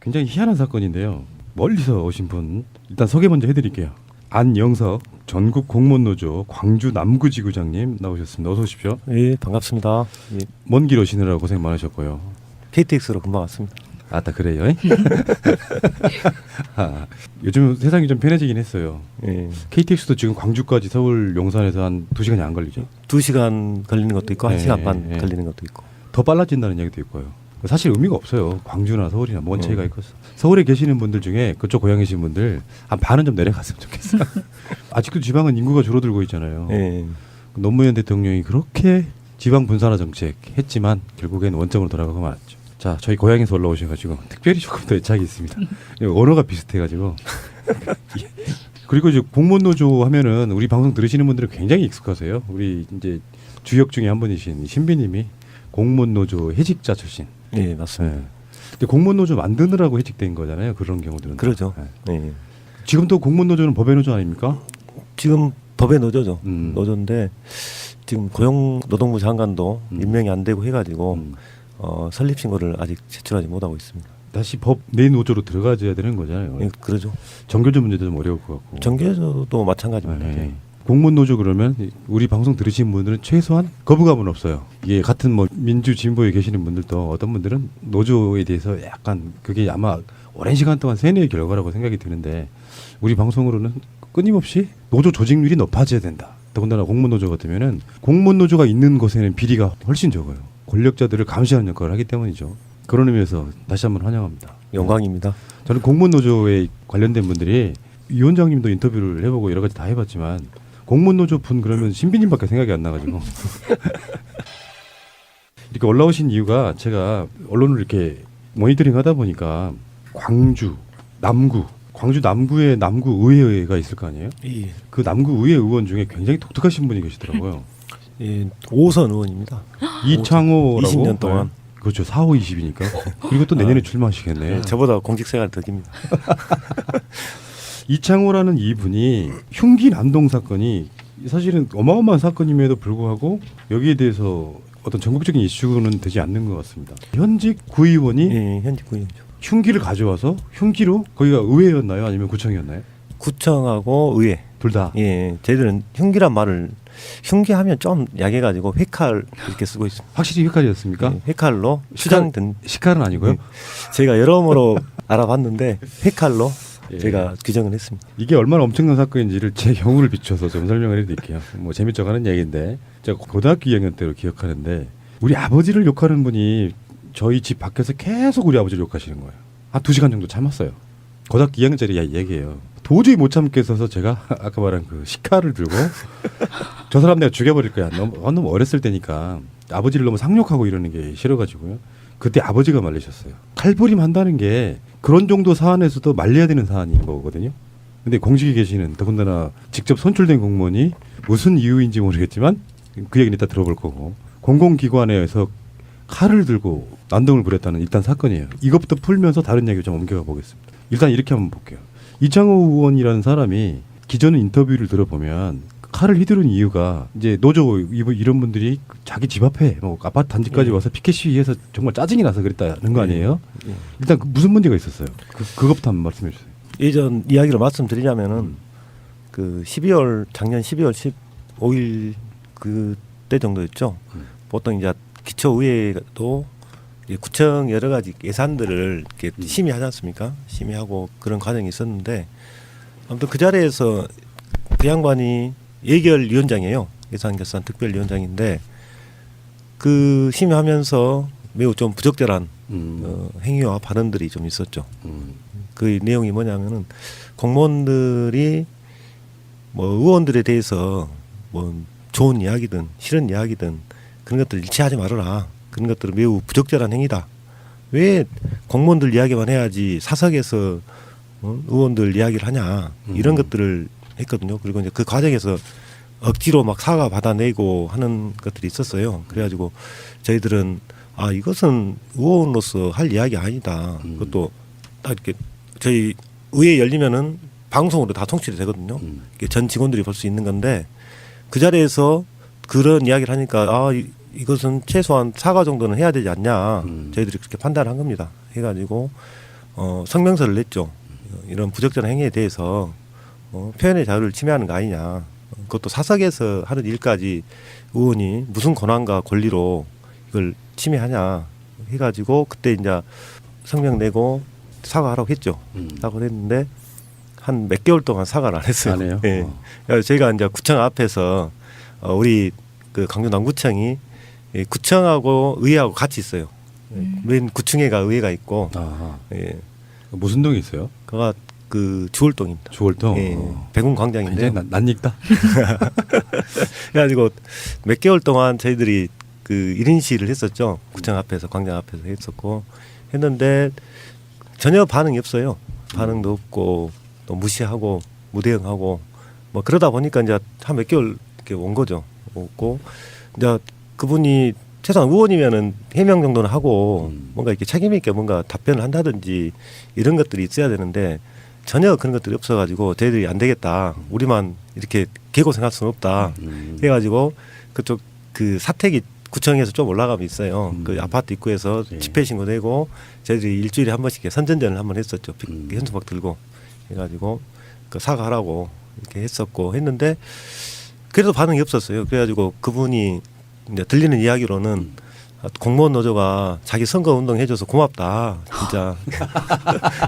굉장히 희한한 사건인데요. 멀리서 오신 분 일단 소개 먼저 해드릴게요. 안영석 전국 공무원노조 광주 남구지구장님 나오셨습니다. 어서 오십시오. 예, 반갑습니다. 예, 먼 길 오시느라 고생 많으셨고요. KTX로 금방 왔습니다. 아따 그래요? 아, 요즘 세상이 좀 편해지긴 했어요. 예, KTX도 지금 광주까지 서울 용산에서 한 2시간이 안 걸리죠. 2시간 걸리는 것도 있고 네, 1시간 반 네. 걸리는 것도 있고. 더 빨라진다는 얘기도 있고요. 사실 의미가 없어요. 광주나 서울이나 뭔 네. 차이가 있겠어. 서울에 계시는 분들 중에 그쪽 고향이신 분들 한 반은 좀 내려갔으면 좋겠어요. 아직도 지방은 인구가 줄어들고 있잖아요. 예, 노무현 대통령이 그렇게 지방 분산화 정책 했지만 결국엔 원점으로 돌아가고 말았죠. 자, 저희 고향에서 올라오셔가지고 특별히 조금 더 애착이 있습니다. 언어가 비슷해가지고. 그리고 이제 공무원노조 하면은 우리 방송 들으시는 분들은 굉장히 익숙하세요. 우리 이제 주역 중에 한 분이신 신비님이 공무원노조 해직자 출신. 예, 맞습니다. 네. 근데 공무원노조 만드느라고 해직된 거잖아요. 그런 경우들은. 그러죠. 네. 예. 지금도 공무원노조는 법의 노조 아닙니까? 지금 법의 노조죠. 음. 노조인데 지금 고용노동부 장관도 음. 임명이 안 되고 해가지고 음. 설립 신고를 아직 제출하지 못하고 있습니다. 다시 법 내 노조로 들어가줘야 되는 거잖아요. 예, 그러죠. 정교조 문제도 좀 어려울 것 같고. 정계조도 마찬가지입니다. 네. 예. 공무원노조 그러면 우리 방송 들으신 분들은 최소한 거부감은 없어요. 이게 같은 뭐 민주 진보에 계시는 분들도 어떤 분들은 노조에 대해서 약간 그게 아마 오랜 시간 동안 세뇌의 결과라고 생각이 드는데 우리 방송으로는 끊임없이 노조 조직률이 높아져야 된다. 더군다나 공무원노조 같으면은 공무원노조가 있는 곳에는 비리가 훨씬 적어요. 권력자들을 감시하는 역할을 하기 때문이죠. 그런 의미에서 다시 한번 환영합니다. 영광입니다. 저는 공무원노조에 관련된 분들이 위원장님도 인터뷰를 해보고 여러 가지 다 해봤지만 공무원노조 분 그러면 신비님밖에 생각이 안 나가지고 이렇게 올라오신 이유가 제가 언론을 이렇게 모니터링 하다 보니까 광주 남구에 남구의회가 있을 거 아니에요? 예. 그 남구의회 의원 중에 굉장히 독특하신 분이 계시더라고요. 예, 5선 의원입니다. 이창호라고 20년 동안. 네. 그렇죠. 4, 5, 20이니까. 그리고 또 내년에 출마하시겠네요. 예, 저보다 공직생활 더 깁니다. 이창호라는 이분이 흉기 난동 사건이 사실은 어마어마한 사건임에도 불구하고 여기에 대해서 어떤 전국적인 이슈는 되지 않는 것 같습니다. 현직 구의원이 예, 현직 구의원이죠. 흉기를 가져와서 흉기로 거기가 의회였나요? 아니면 구청이었나요? 구청하고 의회. 둘 다. 예, 저희들은 흉기란 말을 흉기하면 좀 약해가지고 회칼 이렇게 쓰고 있습니다. 확실히 휘칼이었습니까? 예, 회칼로 수장된. 시칼은 아니고요. 예, 제가 여러모로 알아봤는데 회칼로 예. 제가 규정을 했습니다. 이게 얼마나 엄청난 사건인지를 제 경우를 비춰서 좀 설명을 해드릴게요. 뭐 재밌죠 하는 얘기인데 제가 고등학교 2학년 때로 기억하는데 우리 아버지를 욕하는 분이 저희 집 밖에서 계속 우리 아버지를 욕하시는 거예요. 한 2시간 정도 참았어요. 고등학교 2학년짜리 얘기예요. 도저히 못 참겠어서 제가 아까 말한 그 시카를 들고 저 사람 내가 죽여버릴 거야. 너무 어렸을 때니까 아버지를 너무 상욕하고 이러는 게 싫어가지고요. 그때 아버지가 말리셨어요. 칼부림 한다는 게 그런 정도 사안에서도 말려야 되는 사안인 거거든요. 근데 공직에 계시는 더군다나 직접 선출된 공무원이 무슨 이유인지 모르겠지만 그 얘기는 이따 들어볼 거고 공공기관에서 칼을 들고 난동을 부렸다는 일단 사건이에요. 이것부터 풀면서 다른 얘기 좀 옮겨가 보겠습니다. 일단 이렇게 한번 볼게요. 이창호 의원이라는 사람이 기존 인터뷰를 들어보면 칼을 휘두른 이유가 이제 노조 이런 분들이 자기 집 앞에 뭐 아파트 단지까지 와서 피켓 시위해서 정말 짜증이 나서 그랬다는 거 아니에요? 예. 일단 무슨 문제가 있었어요? 그것부터 한번 말씀해 주세요. 예전 이야기를 말씀드리자면은 그 12월 작년 12월 15일 그때 정도였죠. 보통 이제 기초의회도 이제 구청 여러 가지 예산들을 이렇게 심의하지 않습니까? 심의하고 그런 과정이 있었는데 아무튼 그 자리에서 그 양반이 예결위원장이에요. 예산결산 특별위원장인데 그 심의하면서 매우 좀 부적절한 행위와 발언들이 좀 있었죠. 그 내용이 뭐냐면은 공무원들이 뭐 의원들에 대해서 뭐 좋은 이야기든 싫은 이야기든 그런 것들을 일치하지 말아라. 그런 것들은 매우 부적절한 행위다. 왜 공무원들 이야기만 해야지 사석에서 의원들 이야기를 하냐. 이런 것들을 했거든요. 그리고 이제 그 과정에서 억지로 막 사과 받아내고 하는 것들이 있었어요. 그래가지고 저희들은 아 이것은 의원으로서 할 이야기 아니다. 그것도 딱 이렇게 저희 의회 열리면은 방송으로 다 송출이 되거든요. 전 직원들이 볼 수 있는 건데 그 자리에서 그런 이야기를 하니까 아 이것은 최소한 사과 정도는 해야 되지 않냐. 저희들이 그렇게 판단한 겁니다. 해가지고 성명서를 냈죠. 이런 부적절한 행위에 대해서 표현의 자유를 침해하는 거 아니냐. 그것도 사석에서 하는 일까지 의원이 무슨 권한과 권리로 이걸 침해하냐 해가지고 그때 이제 성명 내고 사과하라고 했죠. 사과를 했는데 한 몇 개월 동안 사과를 안 했어요. 안 해요? 예. 그래서 저희가 이제 구청 앞에서 우리 그 강주 남구청이 이 구청하고 의회하고 같이 있어요. 맨 구층에가 의회가 있고, 아하. 예. 무슨 동이 있어요? 그가 그 주월동입니다. 주월동. 예. 백운광장인데. 굉장히 낯익다. 그래가지고 몇 개월 동안 저희들이 그 1인 시위를 했었죠. 구청 앞에서, 광장 앞에서 했었고, 했는데 전혀 반응이 없어요. 반응도 없고, 또 무시하고, 무대응하고, 뭐 그러다 보니까 이제 한 몇 개월 이렇게 온 거죠. 없고, 이제 그분이 최소한 의원이면은 해명 정도는 하고 뭔가 이렇게 책임 있게 뭔가 답변을 한다든지 이런 것들이 있어야 되는데 전혀 그런 것들이 없어가지고 저희들이 안 되겠다. 우리만 이렇게 개고생할 수는 없다. 해가지고 그쪽 그 사택이 구청에서 좀 올라가면 있어요. 그 아파트 입구에서 예. 집회 신고 내고 저희들이 일주일에 한 번씩 선전전을 한 번 했었죠. 현수막 들고 해가지고 그 사과하라고 이렇게 했었고 했는데 그래도 반응이 없었어요. 그래가지고 그분이 이제 들리는 이야기로는 공무원 노조가 자기 선거 운동 해줘서 고맙다 진짜.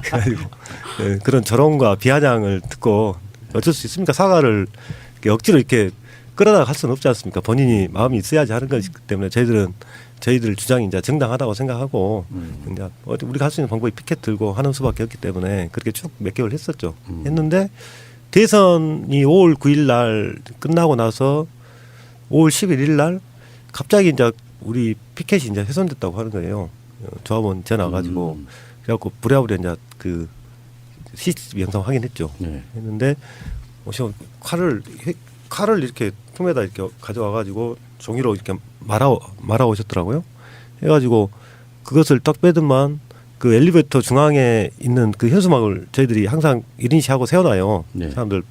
그래가지고 예, 그런 조롱과 비아냥을 듣고 어쩔 수 있습니까? 사과를 이렇게 억지로 이렇게 끌어다가 할 수는 없지 않습니까? 본인이 마음이 있어야지 하는 것이기 때문에 저희들 주장이 이제 정당하다고 생각하고 이제 우리가 할 수 있는 방법이 피켓 들고 하는 수밖에 없기 때문에 그렇게 쭉 몇 개월 했었죠. 했는데 대선이 5월 9일 날 끝나고 나서 5월 11일 날 갑자기 이제 우리 피켓이 이제 훼손됐다고 하는 거예요. 조합원 전화 가지고 그래갖고 부랴부랴 이제 그 CCTV 영상 확인했죠. 네. 했는데 칼을 이렇게 품에다 이렇게 가져와 가지고 종이로 이렇게 말아 오셨더라고요. 해가지고 그것을 딱 빼더만 그 엘리베이터 중앙에 있는 그 현수막을 저희들이 항상 1인시하고 세워놔요. 네. 사람들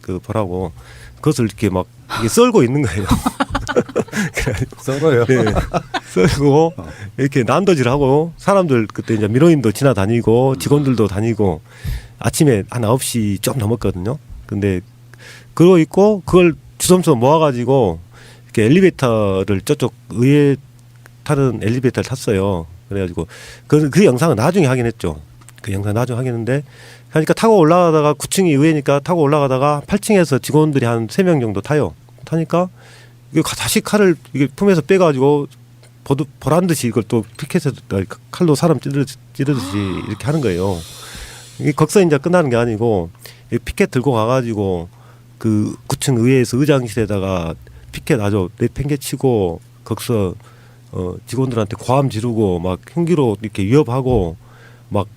그 보라고 그것을 이렇게 막 이게 썰고 있는 거예요. 썰어요. 네. 썰고 이렇게 난도질하고 사람들 그때 이제 민원인도 지나다니고 직원들도 다니고 아침에 한 9시 좀 넘었거든요. 근데 그러고 있고 그걸 주섬주섬 모아가지고 이렇게 엘리베이터를 저쪽 의회 타는 엘리베이터를 탔어요. 그래가지고 그 영상은 나중에 확인했죠. 그 영상 나중에 확인했는데 그러니까 타고 올라가다가 9층이 의회니까 타고 올라가다가 8층에서 직원들이 한 3명 정도 타요. 타니까 이게 다시 칼을 이게 품에서 빼가지고 보란 듯이 이걸 또 피켓에 칼로 사람 찌르듯이 이렇게 하는 거예요. 이게 거기서 이제 끝나는 게 아니고 피켓 들고 가가지고 그 9층 의회에서 의장실에다가 피켓 아주 내팽개치고 거기서 직원들한테 고함 지르고 막 흉기로 이렇게 위협하고 막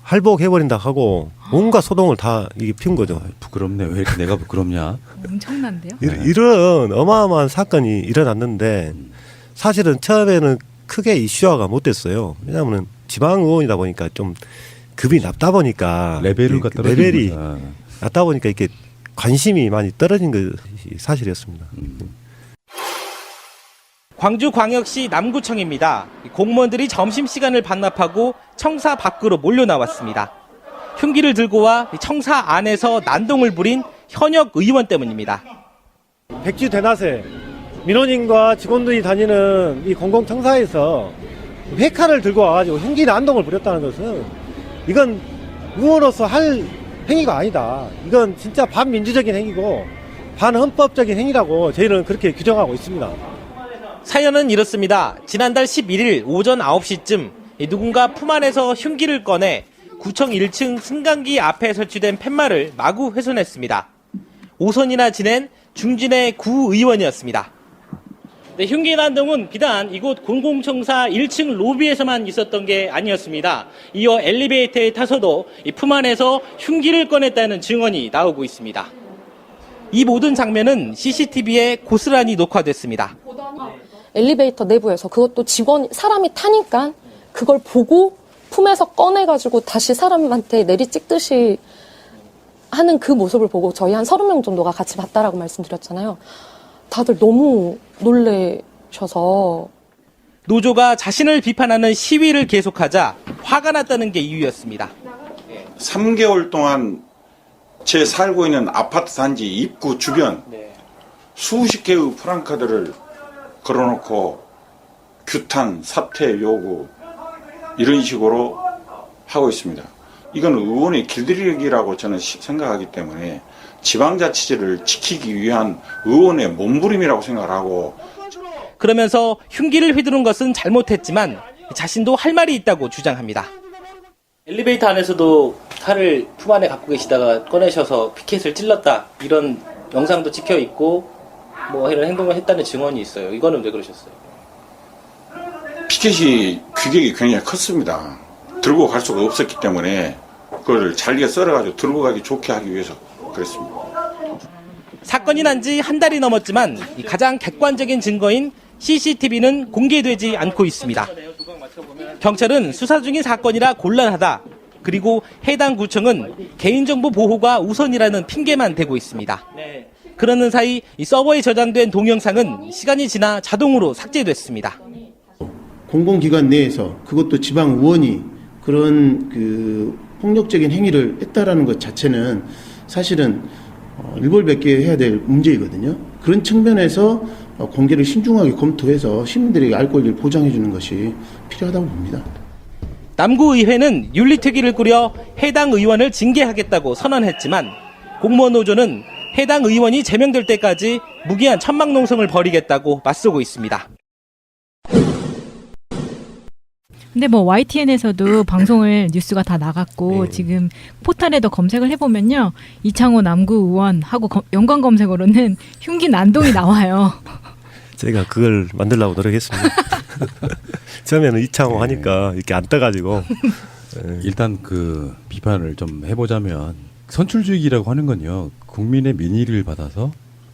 할복해버린다 하고 온갖 소동을 다 이게 피운 거죠. 부끄럽네. 왜 이렇게 내가 부끄럽냐? 엄청난데요? 이런 어마어마한 사건이 일어났는데 사실은 처음에는 크게 이슈화가 못 됐어요. 왜냐하면 지방 의원이다 보니까 좀 급이 낮다 보니까 레벨이 낮다 보니까 이렇게 관심이 많이 떨어진 것이 사실이었습니다. 광주광역시 남구청입니다. 공무원들이 점심시간을 반납하고 청사 밖으로 몰려 나왔습니다. 흉기를 들고 와 청사 안에서 난동을 부린 현역 의원 때문입니다. 백지 대낮에 민원인과 직원들이 다니는 이 공공청사에서 회칼을 들고 와가지고 흉기 난동을 부렸다는 것은 이건 의원으로서 할 행위가 아니다. 이건 진짜 반민주적인 행위고 반헌법적인 행위라고 저희는 그렇게 규정하고 있습니다. 사연은 이렇습니다. 지난달 11일 오전 9시쯤 누군가 품 안에서 흉기를 꺼내 구청 1층 승강기 앞에 설치된 팻말을 마구 훼손했습니다. 오선이나 지낸 중진의 구의원이었습니다. 네, 흉기 난동은 비단 이곳 공공청사 1층 로비에서만 있었던 게 아니었습니다. 이어 엘리베이터에 타서도 이 품 안에서 흉기를 꺼냈다는 증언이 나오고 있습니다. 이 모든 장면은 CCTV에 고스란히 녹화됐습니다. 엘리베이터 내부에서 그것도 사람이 타니까 그걸 보고 품에서 꺼내가지고 다시 사람한테 내리 찍듯이 하는 그 모습을 보고 저희 한 30명 정도가 같이 봤다라고 말씀드렸잖아요. 다들 너무 놀라셔서. 노조가 자신을 비판하는 시위를 계속하자 화가 났다는 게 이유였습니다. 3개월 동안 제 살고 있는 아파트 단지 입구 주변 수십 개의 프랑카드를 걸어놓고 규탄, 사퇴 요구 이런 식으로 하고 있습니다. 이건 의원의 길들이기라고 저는 생각하기 때문에 지방자치제를 지키기 위한 의원의 몸부림이라고 생각을 하고, 그러면서 흉기를 휘두른 것은 잘못했지만 자신도 할 말이 있다고 주장합니다. 엘리베이터 안에서도 칼을 품 안에 갖고 계시다가 꺼내셔서 피켓을 찔렀다, 이런 영상도 찍혀 있고 뭐 이런 행동을 했다는 증언이 있어요. 이거는 왜 그러셨어요? 피켓이 규격이 굉장히 컸습니다. 들고 갈 수가 없었기 때문에 그걸 잘게 썰어가지고 들고 가기 좋게 하기 위해서 그랬습니다. 사건이 난 지 한 달이 넘었지만 이 가장 객관적인 증거인 CCTV는 공개되지 않고 있습니다. 경찰은 수사 중인 사건이라 곤란하다, 그리고 해당 구청은 개인정보 보호가 우선이라는 핑계만 대고 있습니다. 그러는 사이 이 서버에 저장된 동영상은 시간이 지나 자동으로 삭제됐습니다. 공공기관 내에서 그것도 지방 의원이 그런 폭력적인 행위를 했다라는 것 자체는 사실은 일벌백계 해야 될 문제이거든요. 그런 측면에서 공개를 신중하게 검토해서 시민들에게 알 권리를 보장해 주는 것이 필요하다고 봅니다. 남구의회는 윤리특위를 꾸려 해당 의원을 징계하겠다고 선언했지만 공무원 노조는 해당 의원이 제명될 때까지 무기한 천막농성을 벌이겠다고 맞서고 있습니다. 근데 뭐 YTN에서도 방송을 뉴스가 다 나갔고 지금 포털에도 검색을 해보면요, 이창호 남구 의원하고 연관 검색어로는 흉기 난동이 나와요. 제가 그걸 만들려고 노력했습니다. 처음에는 이창호 하니까 이렇게 안 떠가지고. 일단 그 비판을 좀 해보자면, 선출주의라고 하는 건요, 국민의 민의를 받아서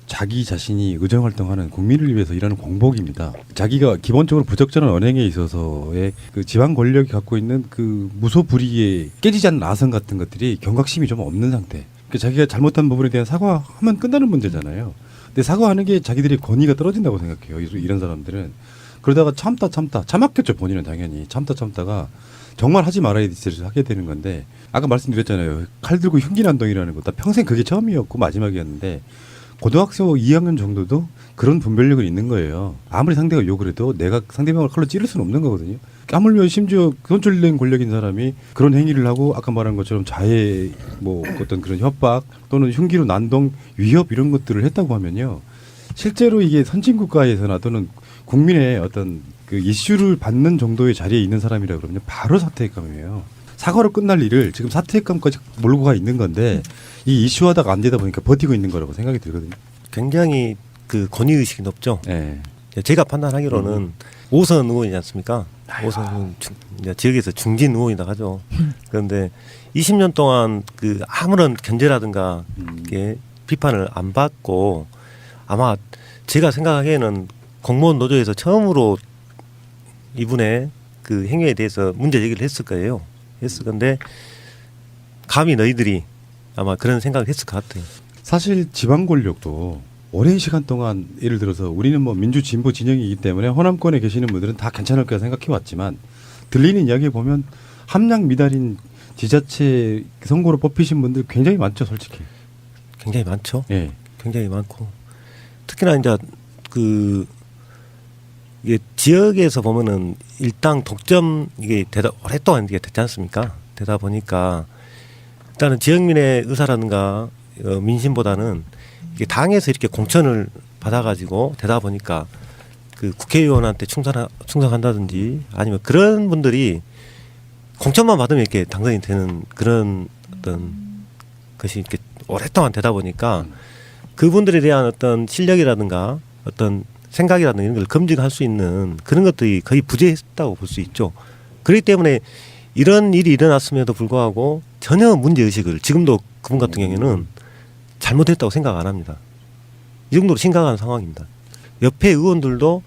자기 자신이 의정활동하는 국민을 위해서 일하는 공복입니다. 자기가 기본적으로 부적절한 언행에 있어서의 그 지방 권력이 갖고 있는 그 무소불위의 깨지지 않는 아성 같은 것들이 경각심이 좀 없는 상태. 그러니까 자기가 잘못한 부분에 대한 사과하면 끝나는 문제잖아요. 근데 사과하는 게 자기들의 권위가 떨어진다고 생각해요. 이런 사람들은. 그러다가 참았겠죠. 본인은 당연히 참다가 정말 하지 말아야 될 짓을 하게 되는 건데, 아까 말씀드렸잖아요. 칼 들고 흉기 난동이라는 거. 나 평생 그게 처음이었고 마지막이었는데, 고등학생 2학년 정도도 그런 분별력은 있는 거예요. 아무리 상대가 욕을 해도 내가 상대방을 칼로 찌를 수는 없는 거거든요. 까물며 심지어 선출된 권력인 사람이 그런 행위를 하고, 아까 말한 것처럼 자해, 뭐 어떤 그런 협박 또는 흉기로 난동, 위협 이런 것들을 했다고 하면요, 실제로 이게 선진국가에서나 또는 국민의 어떤 그 이슈를 받는 정도의 자리에 있는 사람이라 그러면 바로 사퇴감이에요. 사과로 끝날 일을 지금 사퇴감까지 몰고 가 있는 건데, 이 이슈하다가 안 되다 보니까 버티고 있는 거라고 생각이 들거든요. 굉장히 그 권위의식이 높죠. 네. 제가 판단하기로는 5선 의원이지 않습니까? 5선 지역에서 중진 의원이다 하죠. 그런데 20년 동안 그 아무런 견제라든가 비판을 안 받고, 아마 제가 생각하기에는 공무원 노조에서 처음으로 이분의 그 행위에 대해서 문제 제기를 했을 거예요. 했을 건데 감히 너희들이 아마 그런 생각을 했을 것 같아요. 사실 지방 권력도 오랜 시간 동안, 예를 들어서 우리는 뭐 민주 진보 진영이기 때문에 호남권에 계시는 분들은 다 괜찮을 거라 생각해 왔지만, 들리는 이야기에 보면 함량 미달인 지자체 선거로 뽑히신 분들 굉장히 많죠, 솔직히. 굉장히 많죠. 예. 굉장히 많고, 특히나 이제 이게 지역에서 보면은 일당 독점 이게 오랫동안 이게 됐지 않습니까? 되다 보니까 일단은 지역민의 의사라든가 민심보다는 이게 당에서 이렇게 공천을 받아가지고 되다 보니까 그 국회의원한테 충성한다든지, 아니면 그런 분들이 공천만 받으면 이렇게 당선이 되는 그런 어떤 것이 이렇게 오랫동안 되다 보니까 그분들에 대한 어떤 실력이라든가 어떤 생각이라든가 이런 걸 검증할 수 있는 그런 것들이 거의 부재했다고 볼 수 있죠. 그렇기 때문에 이런 일이 일어났음에도 불구하고 전혀 문제의식을, 지금도 그분 같은 경우에는 잘못했다고 생각 안 합니다. 이 정도로 심각한 상황입니다. 옆에 의원들도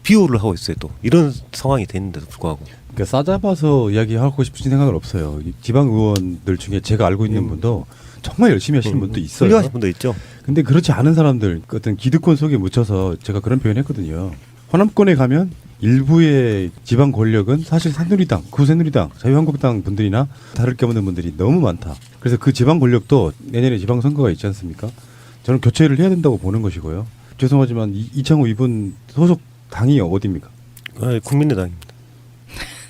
비호를 하고 있어요. 또 이런 상황이 되는데도 불구하고. 그러니까 싸잡아서 이야기하고 싶으신 생각은 없어요. 지방 의원들 중에 제가 알고 있는 분도 정말 열심히 하시는 분도 있어요. 훌륭하신 분도 있죠. 근데 그렇지 않은 사람들, 어떤 기득권 속에 묻혀서, 제가 그런 표현했거든요. 호남권에 가면 일부의 지방 권력은 사실 새누리당, 구새누리당, 자유한국당 분들이나 다를 게 없는 분들이 너무 많다. 그래서 그 지방 권력도 내년에 지방선거가 있지 않습니까? 저는 교체를 해야 된다고 보는 것이고요. 죄송하지만 이창호 이분 소속 당이 어디입니까? 국민의당입니다.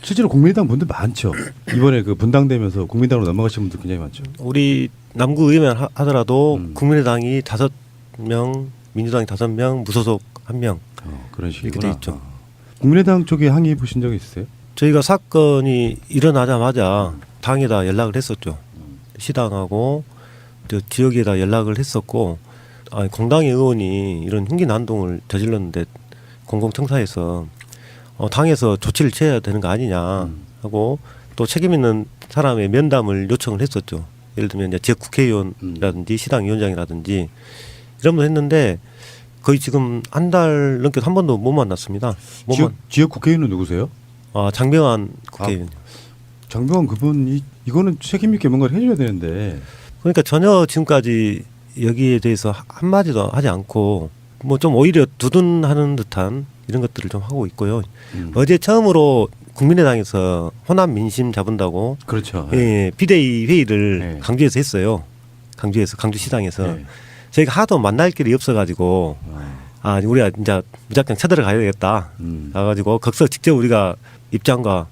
실제로 국민의당 분들 많죠. 이번에 그 분당되면서 국민당으로 넘어가신 분들 굉장히 많죠. 우리 남구 의회만 하더라도 음. 국민의당이 5명, 민주당이 5명, 무소속 1명 그런 이렇게 돼 식이구나. 있죠. 국민의당 쪽에 항의해 보신 적이 있으세요? 저희가 사건이 일어나자마자 당에다 연락을 했었죠. 시당하고 저 지역에다 연락을 했었고, 공당의 의원이 이런 흉기 난동을 저질렀는데 공공청사에서 당에서 조치를 취해야 되는 거 아니냐 하고 또 책임 있는 사람의 면담을 요청을 했었죠. 예를 들면 이제 지역 국회의원이라든지 시당 위원장이라든지 이런 분 했는데 거의 지금 한 달 넘게 한 번도 못 만났습니다. 지역 국회의원은 누구세요? 장병환 국회의원. 장병환 그분이 이거는 책임 있게 뭔가를 해줘야 되는데. 그러니까 전혀 지금까지 여기에 대해서 한마디도 하지 않고 뭐 좀 오히려 두둔하는 듯한 이런 것들을 좀 하고 있고요. 어제 처음으로 국민의당에서 호남 민심 잡은다고 그렇죠. 비대위 회의를 네. 강주에서 했어요. 강주시당에서 네. 저희가 하도 만날 길이 없어가지고 우리가 이제 무작정 쳐들어가야 되겠다. 가가지고 거기서 직접 우리가 입장과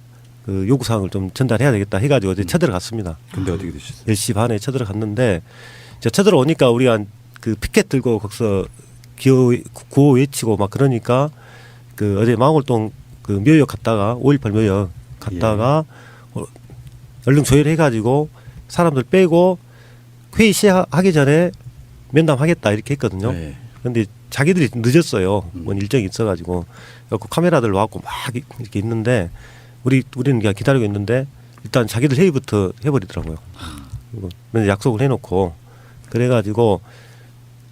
그 요구사항을 좀 전달해야 되겠다 해가지고 어제 쳐들어갔습니다. 근데 어떻게 되셨어요? 10시 반에 쳐들어갔는데 이제 쳐들어오니까 우리가 그 피켓 들고 거기서 구호 외치고 막 그러니까 그 어제 망월동 그 묘역 갔다가 5.18 묘역 갔다가 얼른 조율해가지고 사람들 빼고 회의 시작하기 전에 면담하겠다 이렇게 했거든요. 네. 그런데 자기들이 늦었어요. 뭔 일정이 있어가지고 그 카메라들 와갖고 막 이렇게 있는데 우리는 그냥 기다리고 있는데 일단 자기들 회의부터 해버리더라고요. 그리고 약속을 해놓고 그래가지고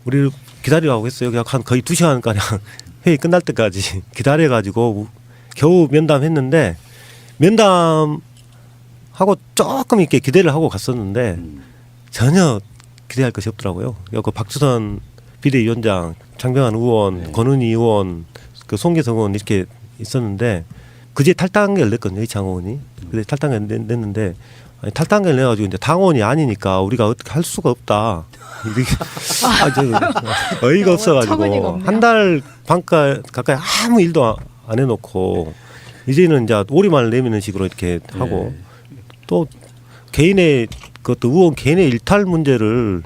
우리를 기다리라고 했어요. 그냥 한 거의 2시간가량 회의 끝날 때까지 기다려가지고 겨우 면담했는데 면담하고 조금 이렇게 기대를 하고 갔었는데 전혀 기대할 것이 없더라고요. 그 박주선 비대위원장, 장병환 의원, 네. 권은희 의원, 그 송계성 의원 이렇게 있었는데 그제 탈당을 냈거든요. 이창호 의원이. 그제 탈당을 냈는데 탈당을 내가지고 이제 당원이 아니니까 우리가 어떻게 할 수가 없다. 이렇게 어이가 어처구니가 없어가지고 없네요. 한 달 반 가까이 아무 일도 안 해놓고 이제는 이제 오리만을 내미는 식으로 이렇게 하고 또 개인의 그것도 의원 개인의 일탈 문제를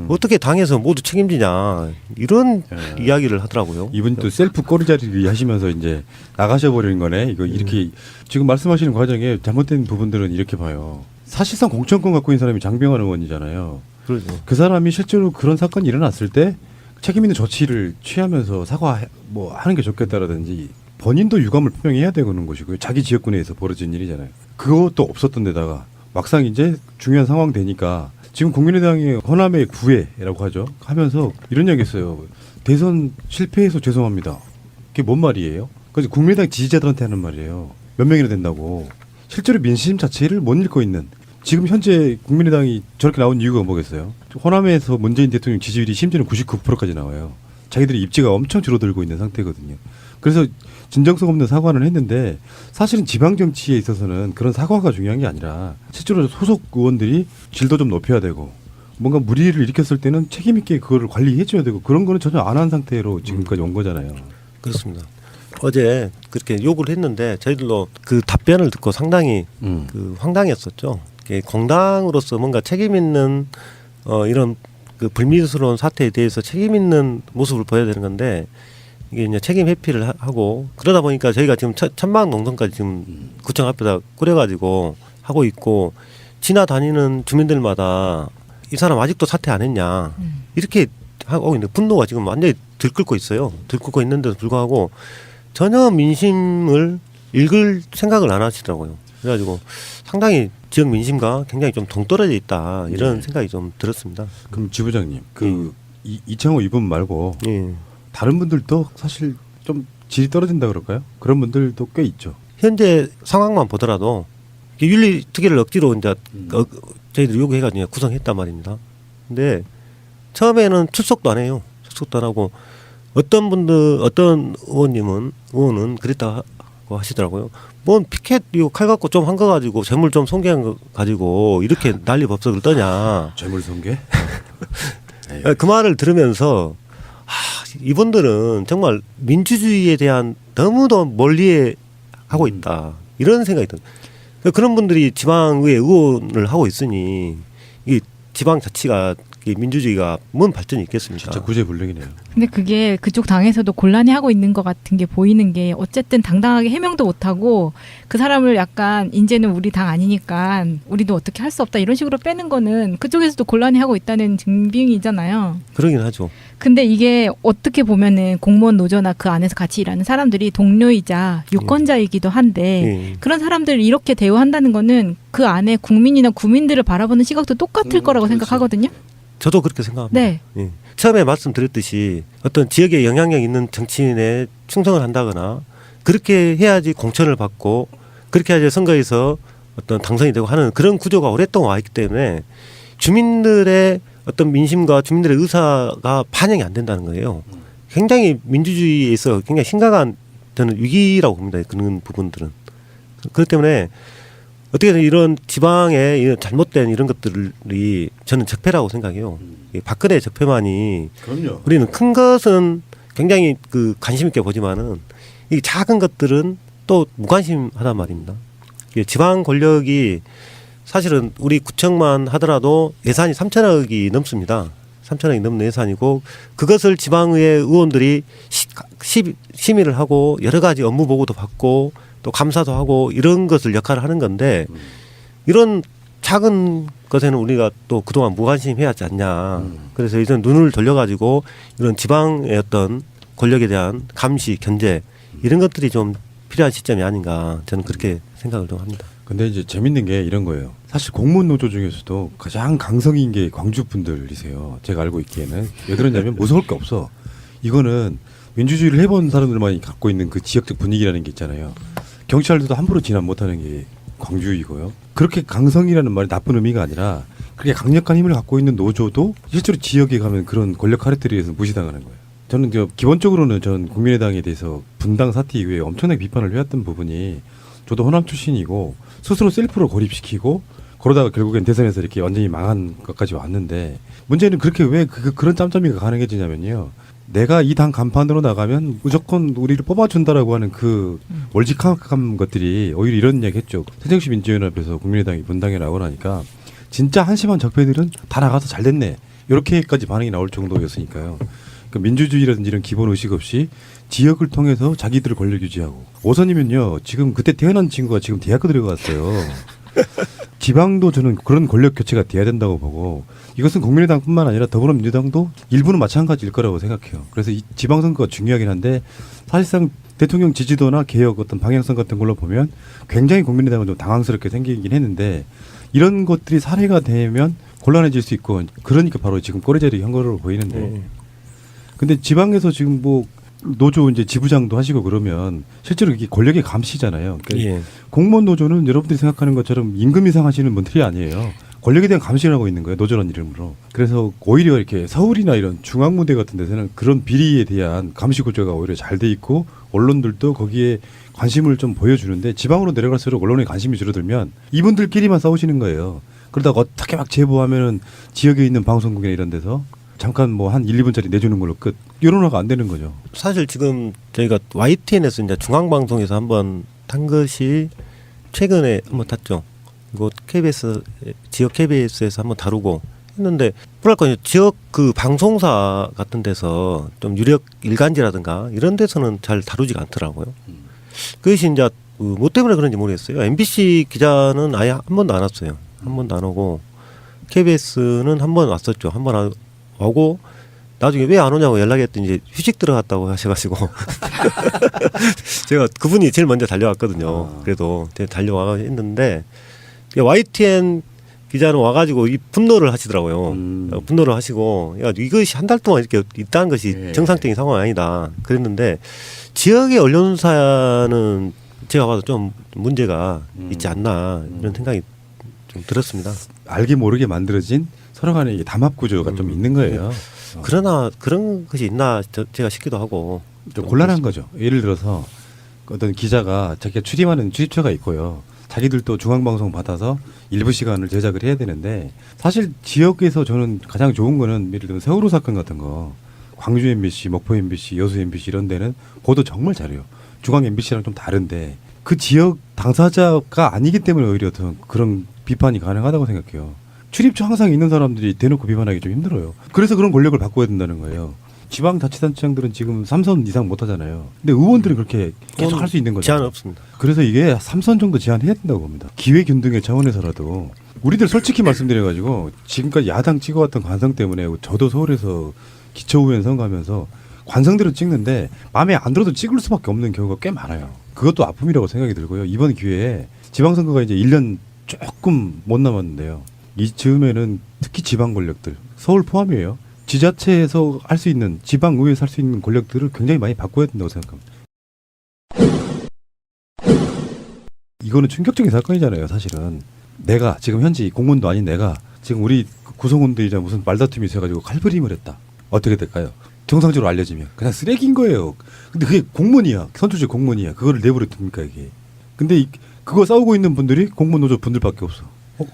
어떻게 당에서 모두 책임지냐 이런 이야기를 하더라고요. 이분 또 셀프 꼬리자리 하시면서 이제 나가셔 버리는 거네. 이거 이렇게 지금 말씀하시는 과정에 잘못된 부분들은 이렇게 봐요. 사실상 공천권 갖고 있는 사람이 장병환 의원이잖아요. 그렇죠. 그 사람이 실제로 그런 사건이 일어났을 때 책임 있는 조치를 취하면서 사과 뭐 하는 게 좋겠다라든지 본인도 유감을 표명해야 되는 것이고요. 자기 지역군에서 벌어진 일이잖아요. 그것도 없었던 데다가 막상 이제 중요한 상황 되니까 지금 국민의당이 호남의 구애라고 하죠. 하면서 이런 얘기 했어요. 대선 실패해서 죄송합니다. 그게 뭔 말이에요? 그래서 국민의당 지지자들한테 하는 말이에요. 몇 명이나 된다고. 실제로 민심 자체를 못 읽고 있는 지금 현재 국민의당이 저렇게 나온 이유가 뭐겠어요? 호남에서 문재인 대통령 지지율이 심지어는 99%까지 나와요. 자기들이 입지가 엄청 줄어들고 있는 상태거든요. 그래서 진정성 없는 사과는 했는데 사실은 지방 정치에 있어서는 그런 사과가 중요한 게 아니라 실제로 소속 의원들이 질도 좀 높여야 되고 뭔가 무리를 일으켰을 때는 책임 있게 그거를 관리해 줘야 되고 그런 거는 전혀 안 한 상태로 지금까지 온 거잖아요. 그렇습니다. 어제 그렇게 요구를 했는데 저희들도 그 답변을 듣고 상당히 그 황당했었죠. 공당으로서 뭔가 책임 있는 이런 그 불미스러운 사태에 대해서 책임 있는 모습을 보여야 되는 건데 이게 이제 책임 회피를 하고 그러다 보니까 저희가 지금 천막 농성까지 지금 구청 앞에다 꾸려가지고 하고 있고 지나다니는 주민들마다 이 사람 아직도 사퇴 안 했냐 이렇게 하고 있는데 분노가 지금 완전히 들끓고 있어요. 들끓고 있는데도 불구하고 전혀 민심을 읽을 생각을 안 하시더라고요. 그래가지고 상당히 지역 민심과 굉장히 좀 동떨어져 있다 이런 생각이 좀 들었습니다. 그럼 지부장님 이창호 이분 말고 다른 분들도 사실 좀 질이 떨어진다 그럴까요? 그런 분들도 꽤 있죠. 현재 상황만 보더라도 윤리특위를 억지로 이제 저희들이 요구해가지고 구성했단 말입니다. 근데 처음에는 출석도 안 해요. 출석도 안 하고 어떤 의원은 그랬다고 하시더라고요. 뭔 피켓 이거 칼 갖고 좀 한 거 가지고 재물 좀 손괴한 거 가지고 이렇게 난리 법석을 떠냐. 재물손괴? 그 말을 들으면서 이분들은 정말 민주주의에 대한 너무도 멀리 하고 있다. 이런 생각이 듭니다. 그런 분들이 지방의회 의원을 하고 있으니 이 지방 자치가 민주주의가 뭔 발전이 있겠습니까? 진짜 구제불능이네요. 근데 그게 그쪽 당에서도 곤란해하고 있는 것 같은 게 보이는 게 어쨌든 당당하게 해명도 못하고 그 사람을 약간 이제는 우리 당 아니니까 우리도 어떻게 할 수 없다 이런 식으로 빼는 거는 그쪽에서도 곤란해하고 있다는 증빙이잖아요. 그러긴 하죠. 근데 이게 어떻게 보면은 공무원 노조나 그 안에서 같이 일하는 사람들이 동료이자 유권자이기도 한데 그런 사람들을 이렇게 대우한다는 거는 그 안에 국민이나 구민들을 바라보는 시각도 똑같을 거라고 그렇죠. 생각하거든요. 저도 그렇게 생각합니다. 네. 예. 처음에 말씀드렸듯이 어떤 지역에 영향력 있는 정치인에 충성을 한다거나 그렇게 해야지 공천을 받고 그렇게 해야지 선거에서 어떤 당선이 되고 하는 그런 구조가 오랫동안 와 있기 때문에 주민들의 어떤 민심과 주민들의 의사가 반영이 안 된다는 거예요. 굉장히 민주주의에서 굉장히 심각한 저는 위기라고 봅니다. 그런 부분들은. 그렇기 때문에 어떻게든 이런 지방의 이런 잘못된 이런 것들이 저는 적폐라고 생각해요. 이 박근혜 적폐만이 그럼요. 우리는 큰 것은 굉장히 그 관심 있게 보지만은 이 작은 것들은 또 무관심하단 말입니다. 이게 지방 권력이 사실은 우리 구청만 하더라도 예산이 3천억이 넘습니다. 3천억이 넘는 예산이고 그것을 지방의회 의원들이 심의를 하고 여러 가지 업무 보고도 받고 또 감사도 하고 이런 것을 역할을 하는 건데 이런 작은 것에는 우리가 또 그동안 무관심해야 하지 않냐. 그래서 이제 눈을 돌려가지고 이런 지방의 어떤 권력에 대한 감시, 견제 이런 것들이 좀 필요한 시점이 아닌가 저는 그렇게 생각을 좀 합니다. 근데 이제 재밌는 게 이런 거예요. 사실 공무원 노조 중에서도 가장 강성인 게 광주 분들이세요. 제가 알고 있기에는. 왜 그러냐면 무서울 게 없어. 이거는 민주주의를 해본 사람들만이 갖고 있는 그 지역적 분위기라는 게 있잖아요. 경찰들도 함부로 진압 못하는 게 광주이고요. 그렇게 강성이라는 말이 나쁜 의미가 아니라 그렇게 강력한 힘을 갖고 있는 노조도 실제로 지역에 가면 그런 권력 카르텔에 의해서 무시당하는 거예요. 저는 기본적으로는 전 국민의당에 대해서 분당 사태 이후에 엄청나게 비판을 해왔던 부분이 저도 호남 출신이고 스스로 셀프로 고립시키고 그러다가 결국엔 대선에서 이렇게 완전히 망한 것까지 왔는데 문제는 그렇게 왜 그런 짬짬이가 가능해지냐면요. 내가 이 당 간판으로 나가면 무조건 우리를 뽑아준다라고 하는 그 월직한 것들이 오히려 이런 이야기 했죠. 새정치 민주연합에서 국민의당이 분당에 나오고 나니까 진짜 한심한 적폐들은 다 나가서 잘 됐네. 이렇게까지 반응이 나올 정도였으니까요. 그러니까 민주주의라든지 이런 기본 의식 없이 지역을 통해서 자기들을 권력 유지하고 오선이면요. 지금 그때 태어난 친구가 지금 대학교 들어갔어요. 지방도 저는 그런 권력 교체가 돼야 된다고 보고 이것은 국민의당뿐만 아니라 더불어민주당도 일부는 마찬가지일 거라고 생각해요. 그래서 이 지방선거가 중요하긴 한데 사실상 대통령 지지도나 개혁 어떤 방향성 같은 걸로 보면 굉장히 국민의당은 좀 당황스럽게 생기긴 했는데 이런 것들이 사례가 되면 곤란해질 수 있고 그러니까 바로 지금 꼬리자리 한 거로 보이는데 근데 지방에서 지금 뭐 노조 이제 지부장도 하시고 그러면 실제로 이게 권력의 감시잖아요. 그러니까 공무원 노조는 여러분들이 생각하는 것처럼 임금 인상 하시는 분들이 아니에요. 권력에 대한 감시를 하고 있는 거예요. 노조라는 이름으로. 그래서 오히려 이렇게 서울이나 이런 중앙무대 같은 데서는 그런 비리에 대한 감시 구조가 오히려 잘 돼 있고 언론들도 거기에 관심을 좀 보여주는데 지방으로 내려갈수록 언론에 관심이 줄어들면 이분들끼리만 싸우시는 거예요. 그러다가 어떻게 막 제보하면은 지역에 있는 방송국이나 이런 데서 잠깐 뭐 한 1, 2분짜리 내주는 걸로 끝. 여론화가 안 되는 거죠. 사실 지금 저희가 YTN에서 이제 중앙방송에서 한번 탄 것이 최근에 한번 탔죠. 이거 KBS 지역 KBS에서 한번 다루고 했는데 뭐랄까요 지역 그 방송사 같은 데서 좀 유력 일간지라든가 이런 데서는 잘 다루지가 않더라고요. 그것이 이제 뭐 때문에 그런지 모르겠어요. MBC 기자는 아예 한 번도 안 왔어요. 한 번도 안 오고 KBS는 한 번 왔었죠. 한 번 오고 나중에 왜 안 오냐고 연락했더니 이제 휴직 들어갔다고 하셔가지고 제가 그분이 제일 먼저 달려왔거든요. 그래도 달려와 했는데 YTN 기자는 와가지고 이 분노를 하시더라고요. 분노를 하시고 야 이것이 한 달 동안 이렇게 있다는 것이 정상적인 상황이 아니다. 그랬는데 지역의 언론사는 제가 봐도 좀 문제가 있지 않나 이런 생각이 좀 들었습니다. 알게 모르게 만들어진 서로 간의 담합 구조가 좀 있는 거예요. 그러나 그런 것이 있나 제가 싶기도 하고 좀 곤란한 거죠. 예를 들어서 어떤 기자가 자기가 출입하는 출입처가 있고요. 자기들도 중앙방송 받아서 일부 시간을 제작을 해야 되는데 사실 지역에서 저는 가장 좋은 거는 예를 들면 세월호 사건 같은 거 광주 MBC, 목포 MBC, 여수 MBC 이런 데는 보도 정말 잘해요. 중앙 MBC랑 좀 다른데 그 지역 당사자가 아니기 때문에 오히려 더 그런 비판이 가능하다고 생각해요. 출입처 항상 있는 사람들이 대놓고 비판하기 좀 힘들어요. 그래서 그런 권력을 바꿔야 된다는 거예요. 지방자치단체장들은 지금 3선 이상 못 하잖아요. 근데 의원들은 그렇게 계속 할 수 있는 거죠. 제한 없습니다. 그래서 이게 3선 정도 제한해야 된다고 봅니다. 기회균등의 차원에서라도 우리들 솔직히 말씀드려가지고 지금까지 야당 찍어왔던 관성 때문에 저도 서울에서 기초의원 선거하면서 관성대로 찍는데 마음에 안 들어도 찍을 수밖에 없는 경우가 꽤 많아요. 그것도 아픔이라고 생각이 들고요. 이번 기회에 지방선거가 이제 1년 조금 못 남았는데요. 이즈음에는 특히 지방 권력들, 서울 포함이에요. 지자체에서 할 수 있는, 지방의회에서 할 수 있는 권력들을 굉장히 많이 바꿔야 된다고 생각합니다. 이거는 충격적인 사건이잖아요, 사실은. 내가, 지금 현재 공무원도 아닌 내가, 지금 우리 구성원들이자 무슨 말다툼이 있어가지고 칼부림을 했다. 어떻게 될까요? 정상적으로 알려지면. 그냥 쓰레기인 거예요. 근데 그게 공무원이야. 선출직 공무원이야. 그거를 내버려 둡니까, 이게. 근데 그거 싸우고 있는 분들이 공무원 노조 분들밖에 없어.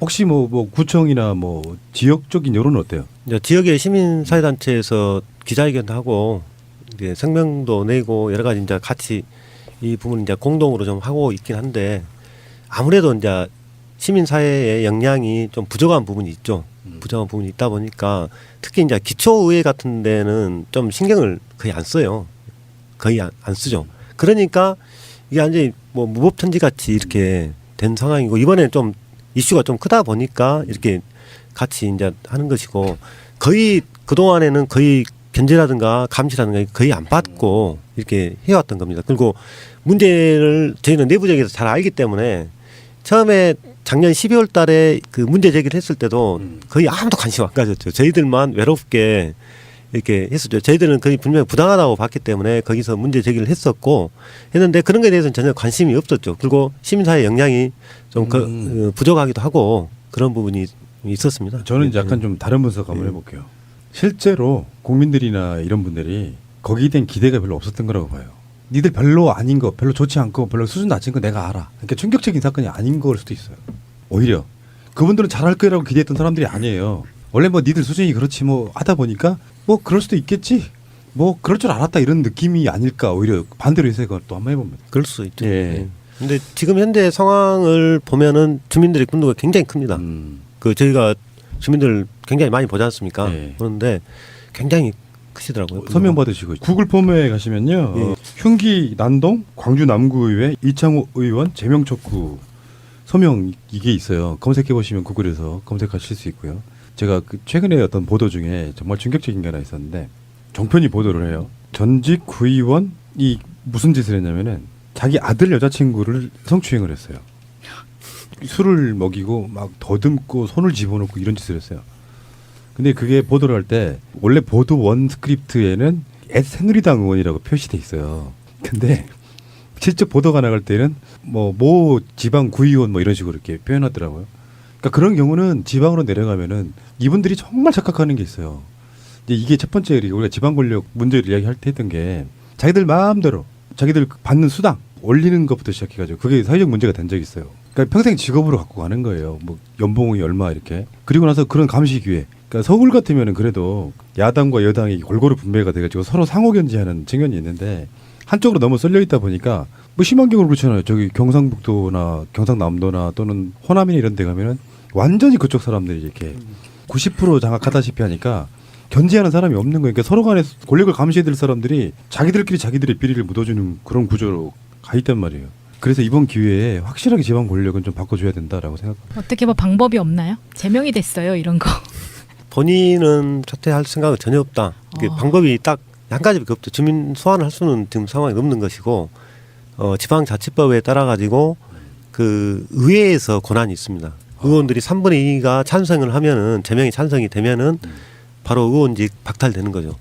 혹시 뭐 구청이나 뭐 지역적인 여론은 어때요? 이제 지역의 시민사회단체에서 기자회견도 하고 이제 성명도 내고 여러 가지 이제 같이 이 부분 이제 공동으로 좀 하고 있긴 한데 아무래도 이제 시민사회의 역량이 좀 부족한 부분이 있죠. 부족한 부분이 있다 보니까 특히 이제 기초의회 같은 데는 좀 신경을 거의 안 써요. 거의 안 쓰죠. 그러니까 이게 완전히 뭐 무법천지 같이 이렇게 된 상황이고 이번에 좀 이슈가 좀 크다 보니까 이렇게 같이 이제 하는 것이고 거의 그동안에는 거의 견제라든가 감시라든가 거의 안 받고 이렇게 해왔던 겁니다. 그리고 문제를 저희는 내부적에서 잘 알기 때문에 처음에 작년 12월 달에 그 문제 제기를 했을 때도 거의 아무도 관심 안 가졌죠. 저희들만 외롭게 이렇게 했었죠. 저희들은 거의 분명히 부당하다고 봤기 때문에 거기서 문제 제기를 했었고 했는데 그런 거에 대해서는 전혀 관심이 없었죠. 그리고 시민사회 역량이 좀 부족하기도 하고 그런 부분이 있었습니다. 저는 이제 약간 좀 다른 분석 한번 해볼게요. 실제로 국민들이나 이런 분들이 거기에 대한 기대가 별로 없었던 거라고 봐요. 니들 별로 아닌 거, 별로 좋지 않고 별로 수준 낮은 거 내가 알아. 그러니까 충격적인 사건이 아닌 걸 수도 있어요. 오히려 그분들은 잘할 거라고 기대했던 사람들이 아니에요. 원래 뭐 니들 수준이 그렇지 뭐 하다 보니까 뭐 그럴 수도 있겠지. 뭐 그럴 줄 알았다 이런 느낌이 아닐까. 오히려 반대로 해석을 또 한번 해봅니다. 그럴 수 있죠. 예. 근데 지금 현재 상황을 보면은 주민들의 분노가 굉장히 큽니다. 그 저희가 주민들 굉장히 많이 보지 않습니까? 예. 그런데 굉장히 크시더라고요. 서명 받으시고 구글 폼에 가시면요. 예. 흉기 난동 광주 남구의회 이창호 의원 제명 촉구 서명 이게 있어요. 검색해 보시면 구글에서 검색하실 수 있고요. 제가 그 최근에 어떤 보도 중에 정말 충격적인 게 하나 있었는데 종편이 보도를 해요. 전직 구의원이 무슨 짓을 했냐면은 자기 아들 여자친구를 성추행을 했어요. 술을 먹이고 막 더듬고 손을 집어넣고 이런 짓을 했어요. 근데 그게 보도를 할 때 원래 보도 원 스크립트에는 새누리당 의원이라고 표시돼 있어요. 근데 실제 보도가 나갈 때는 모 지방 구의원 뭐 이런 식으로 이렇게 표현하더라고요. 그러니까 그런 경우는 지방으로 내려가면은 이분들이 정말 착각하는 게 있어요. 이제 이게 첫 번째 우리가 지방 권력 문제를 이야기할 때 했던 게 자기들 마음대로 자기들 받는 수당 올리는 것부터 시작해가지고 그게 사회적 문제가 된 적이 있어요. 그러니까 평생 직업으로 갖고 가는 거예요. 뭐 연봉이 얼마 이렇게. 그리고 나서 그런 감시 기회. 그러니까 서울 같으면은 그래도 야당과 여당이 골고루 분배가 돼가지고 서로 상호 견제하는 측면이 있는데 한쪽으로 너무 쏠려 있다 보니까 뭐 심한 경우는 그렇잖아요. 저기 경상북도나 경상남도나 또는 호남이나 이런 데 가면은 완전히 그쪽 사람들이 이렇게 90% 장악하다시피 하니까 견제하는 사람이 없는 거예요. 그러니까 서로 간에 권력을 감시해야 될 사람들이 자기들끼리 자기들의 비리를 묻어주는 그런 구조로 가 있단 말이에요. 그래서 이번 기회에 확실하게 지방 권력은 좀 바꿔줘야 된다라고 생각합니다. 어떻게 뭐 방법이 없나요? 제명이 됐어요 이런 거. 본인은 사퇴할 생각은 전혀 없다. 이게 방법이 딱 한 가지밖에 없죠. 주민 소환을 할 수는 지금 상황이 없는 것이고 지방자치법에 따라 가지고 그 의회에서 권한이 있습니다. 의원들이 3분의 2가 찬성을 하면은 제명이 찬성이 되면은 바로 의원직 박탈되는 거죠.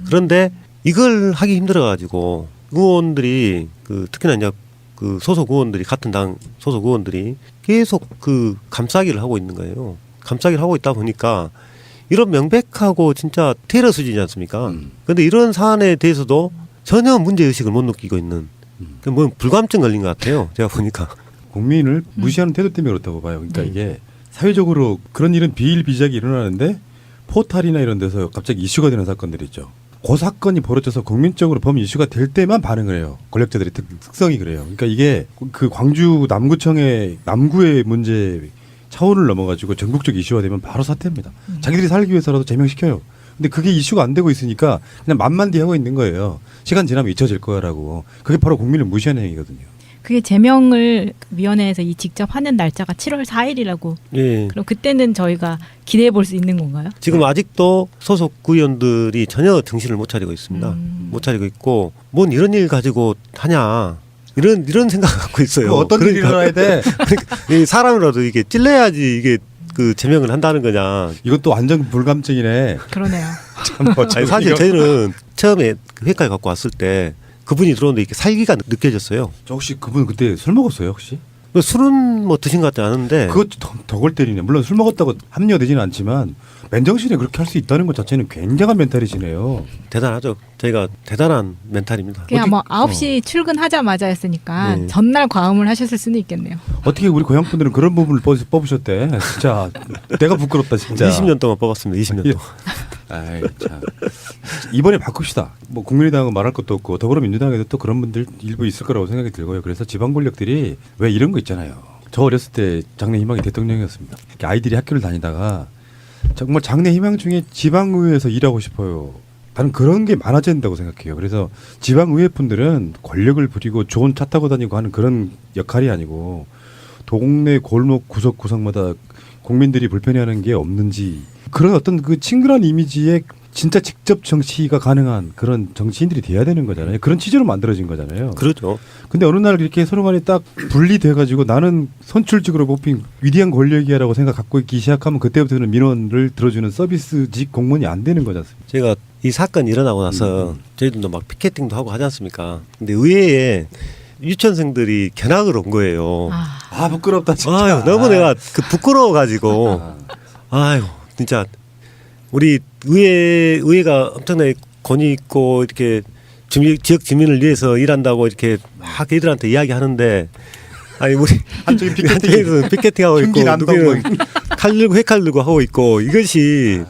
그런데 이걸 하기 힘들어 가지고 의원들이 그 특히나 이제 그 소속 의원들이 같은 당 소속 의원들이 계속 그 감싸기를 하고 있는 거예요. 감싸기를 하고 있다 보니까 이런 명백하고 진짜 테러 수준이지 않습니까? 근데 이런 사안에 대해서도 전혀 문제의식을 못 느끼고 있는 뭐 불감증 걸린 것 같아요. 제가 보니까. 국민을 무시하는 태도 때문에 그렇다고 봐요. 그러니까 이게 사회적으로 그런 일은 비일비재하게 일어나는데 포탈이나 이런 데서 갑자기 이슈가 되는 사건들이 있죠. 그 사건이 벌어져서 국민적으로 범 이슈가 될 때만 반응을 해요. 권력자들의 특성이 그래요. 그러니까 이게 그 광주 남구청의 남구의 문제 차원을 넘어가지고 전국적 이슈가 되면 바로 사퇴합니다. 자기들이 살기 위해서라도 제명시켜요. 근데 그게 이슈가 안 되고 있으니까 그냥 만만디 하고 있는 거예요. 시간 지나면 잊혀질 거야라고. 그게 바로 국민을 무시하는 행위거든요. 그게 제명을 위원회에서 이 직접 하는 날짜가 7월 4일이라고. 예. 그럼 그때는 저희가 기대해 볼 수 있는 건가요? 지금 아직도 소속 구의원들이 전혀 정신을 못 차리고 있습니다. 못 차리고 있고 뭔 이런 일 가지고 하냐 이런 생각 갖고 있어요. 어떤 일이 일어나야 돼? 그러니까 이 사람이라도 이게 찔러야지 이게 그 제명을 한다는 거냐. 이것도 완전 불감증이네. 그러네요. 아니, 사실 저희는 처음에 그 회가에 갖고 왔을 때 그분이 들어오는데 이렇게 살기가 느껴졌어요. 저 혹시 그분 그때 술 먹었어요 혹시? 술은 뭐 드신 것 같지 않은데. 그것 덕을 때리네. 물론 술 먹었다고 합리화되지는 않지만 맨정신에 그렇게 할 수 있다는 것 자체는 굉장한 멘탈이시네요. 대단하죠. 저희가 대단한 멘탈입니다. 그냥 뭐 9시 출근하자마자 했으니까 네. 전날 과음을 하셨을 수는 있겠네요. 어떻게 우리 고향 분들은 그런 부분을 뽑으셨대. 진짜 내가 부끄럽다 진짜. 20년 동안 뽑았습니다. 20년 동안. 아이 참. 이번에 바꿉시다. 뭐 국민의당은 말할 것도 없고 더불어민주당에도 또 그런 분들 일부 있을 거라고 생각이 들고요. 그래서 지방 권력들이 왜 이런 거 있잖아요. 저 어렸을 때 장래 희망이 대통령이었습니다. 아이들이 학교를 다니다가 정말 장래 희망 중에 지방의회에서 일하고 싶어요. 나는 그런 게 많아져야 된다고 생각해요. 그래서 지방의회 분들은 권력을 부리고 좋은 차 타고 다니고 하는 그런 역할이 아니고 동네 골목 구석구석마다 국민들이 불편해하는 게 없는지 그런 어떤 그 친근한 이미지에 진짜 직접 정치가 가능한 그런 정치인들이 돼야 되는 거잖아요. 그런 취지로 만들어진 거잖아요. 그렇죠. 근데 어느 날 이렇게 서로 간에 딱 분리돼가지고 나는 선출직으로 뽑힌 위대한 권력이야라고 생각 갖고 있기 시작하면 그때부터는 민원을 들어주는 서비스직 공무원이 안 되는 거지 않습니까? 제가 이 사건이 일어나고 나서 저희들도 막 피켓팅도 하고 하지 않습니까? 근데 의회에 유치원생들이 견학을 온 거예요. 아 부끄럽다 진짜. 아유, 너무 내가 그 부끄러워가지고 아유 진짜 우리 의회가 엄청나게 권위 있고 이렇게 지역 주민을 위해서 일한다고 이렇게 막 애들한테 이야기하는데 아니 우리 한쪽에 피켓팅하고 있고 난동 누구는 칼 들고 회칼 들고 하고 있고 이것이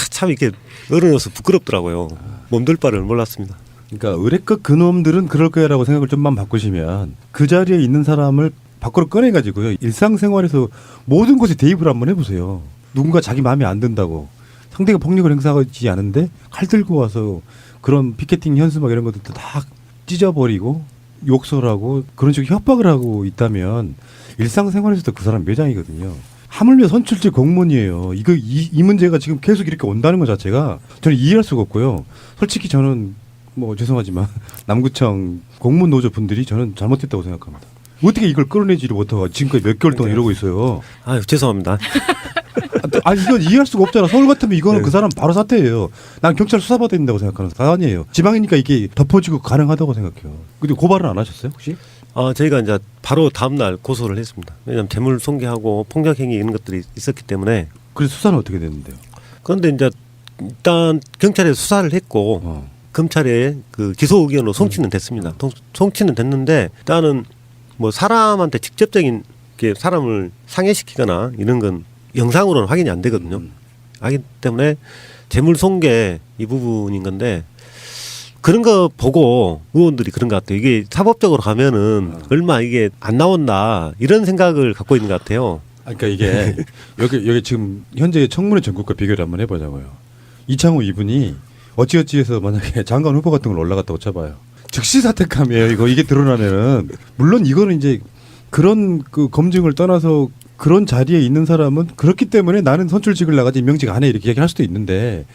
참 이렇게 어른으로서 부끄럽더라고요. 몸둘 바를 몰랐습니다. 그러니까 의뢰껏 그놈들은 그럴 거야라고 생각을 좀만 바꾸시면 그 자리에 있는 사람을 밖으로 꺼내가지고요. 일상생활에서 모든 곳에 대입을 한번 해보세요. 누군가 자기 마음에 안 든다고 상대가 폭력을 행사하지 않은데 칼 들고 와서 그런 피켓팅 현수막 이런 것들도 다 찢어버리고 욕설하고 그런 식으로 협박을 하고 있다면 일상생활에서도 그 사람 매장이거든요. 하물며 선출직 공무원이에요. 이 문제가 지금 계속 이렇게 온다는 것 자체가 저는 이해할 수가 없고요. 솔직히 저는 뭐 죄송하지만 남구청 공무원 노조 분들이 저는 잘못했다고 생각합니다. 어떻게 이걸 끌어내지를 못하고 지금까지 몇 개월 동안 이러고 있어요. 아유 죄송합니다. 아니 이건 이해할 수가 없잖아. 서울 같으면 이거는 그 사람 바로 사퇴예요. 난 경찰 수사받아야 된다고 생각하는 사안이에요. 지방이니까 이게 덮어지고 가능하다고 생각해요. 근데 고발은 안 하셨어요 혹시? 저희가 이제 바로 다음 날 고소를 했습니다. 왜냐하면 재물 손괴하고 폭력 행위 이런 것들이 있었기 때문에. 그래서 수사는 어떻게 됐는데요? 그런데 이제 일단 경찰에 수사를 했고 검찰에 그 기소 의견으로 송치는 됐습니다. 송치는 됐는데 일단은 뭐 사람한테 직접적인 게 사람을 상해시키거나 이런 건 영상으로는 확인이 안 되거든요. 하기 때문에 재물 손괴 이 부분인 건데 그런 거 보고 의원들이 그런 것 같아요. 이게 사법적으로 가면은 얼마 이게 안 나온다 이런 생각을 갖고 있는 것 같아요. 그러니까 이게 여기 지금 현재 청문회 전국과 비교를 한번 해보자고요. 이창호 이분이 어찌어찌해서 만약에 장관 후보 같은 걸 올라갔다고 쳐봐요. 즉시 사퇴감이에요. 이게 드러나면은 물론 이거는 이제 그런 그 검증을 떠나서 그런 자리에 있는 사람은 그렇기 때문에 나는 선출직을 나가지 임명직 안 해 이렇게 얘기할 수도 있는데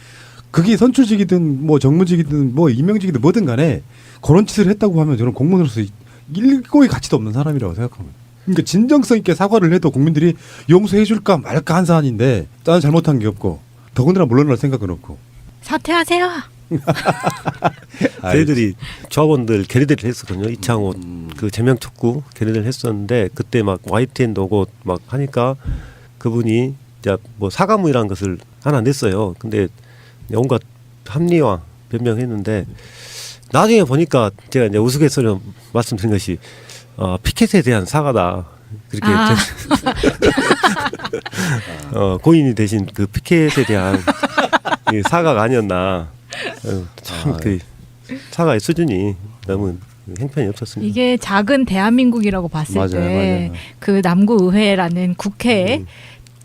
그게 선출직이든 뭐 정무직이든 뭐 임명직이든 뭐든 간에 그런 짓을 했다고 하면 저는 공무원으로서 일고의 가치도 없는 사람이라고 생각합니다. 그러니까 진정성 있게 사과를 해도 국민들이 용서해 줄까 말까 한 사안인데 나는 잘못한 게 없고 더군다나 물러날 생각은 없고 사퇴하세요. 저희들이 조합원들 결의대를 했었거든요. 이창호 그 제명 촉구 결의대를 했었는데 그때 막 YTN도 오고 막 하니까 그분이 이제 뭐 사과문이라는 것을 하나 냈어요. 근데 온갖 합리화 변명했는데 나중에 보니까 제가 이제 우스갯소리로 말씀드린 것이 피켓에 대한 사과다. 그렇게 고인이 되신 그 피켓에 대한 사과가 아니었나. 참 그 사과의 수준이 너무 형편이 없었습니다. 이게 작은 대한민국이라고 봤을 맞아요, 때 맞아요. 그 남구의회라는 국회에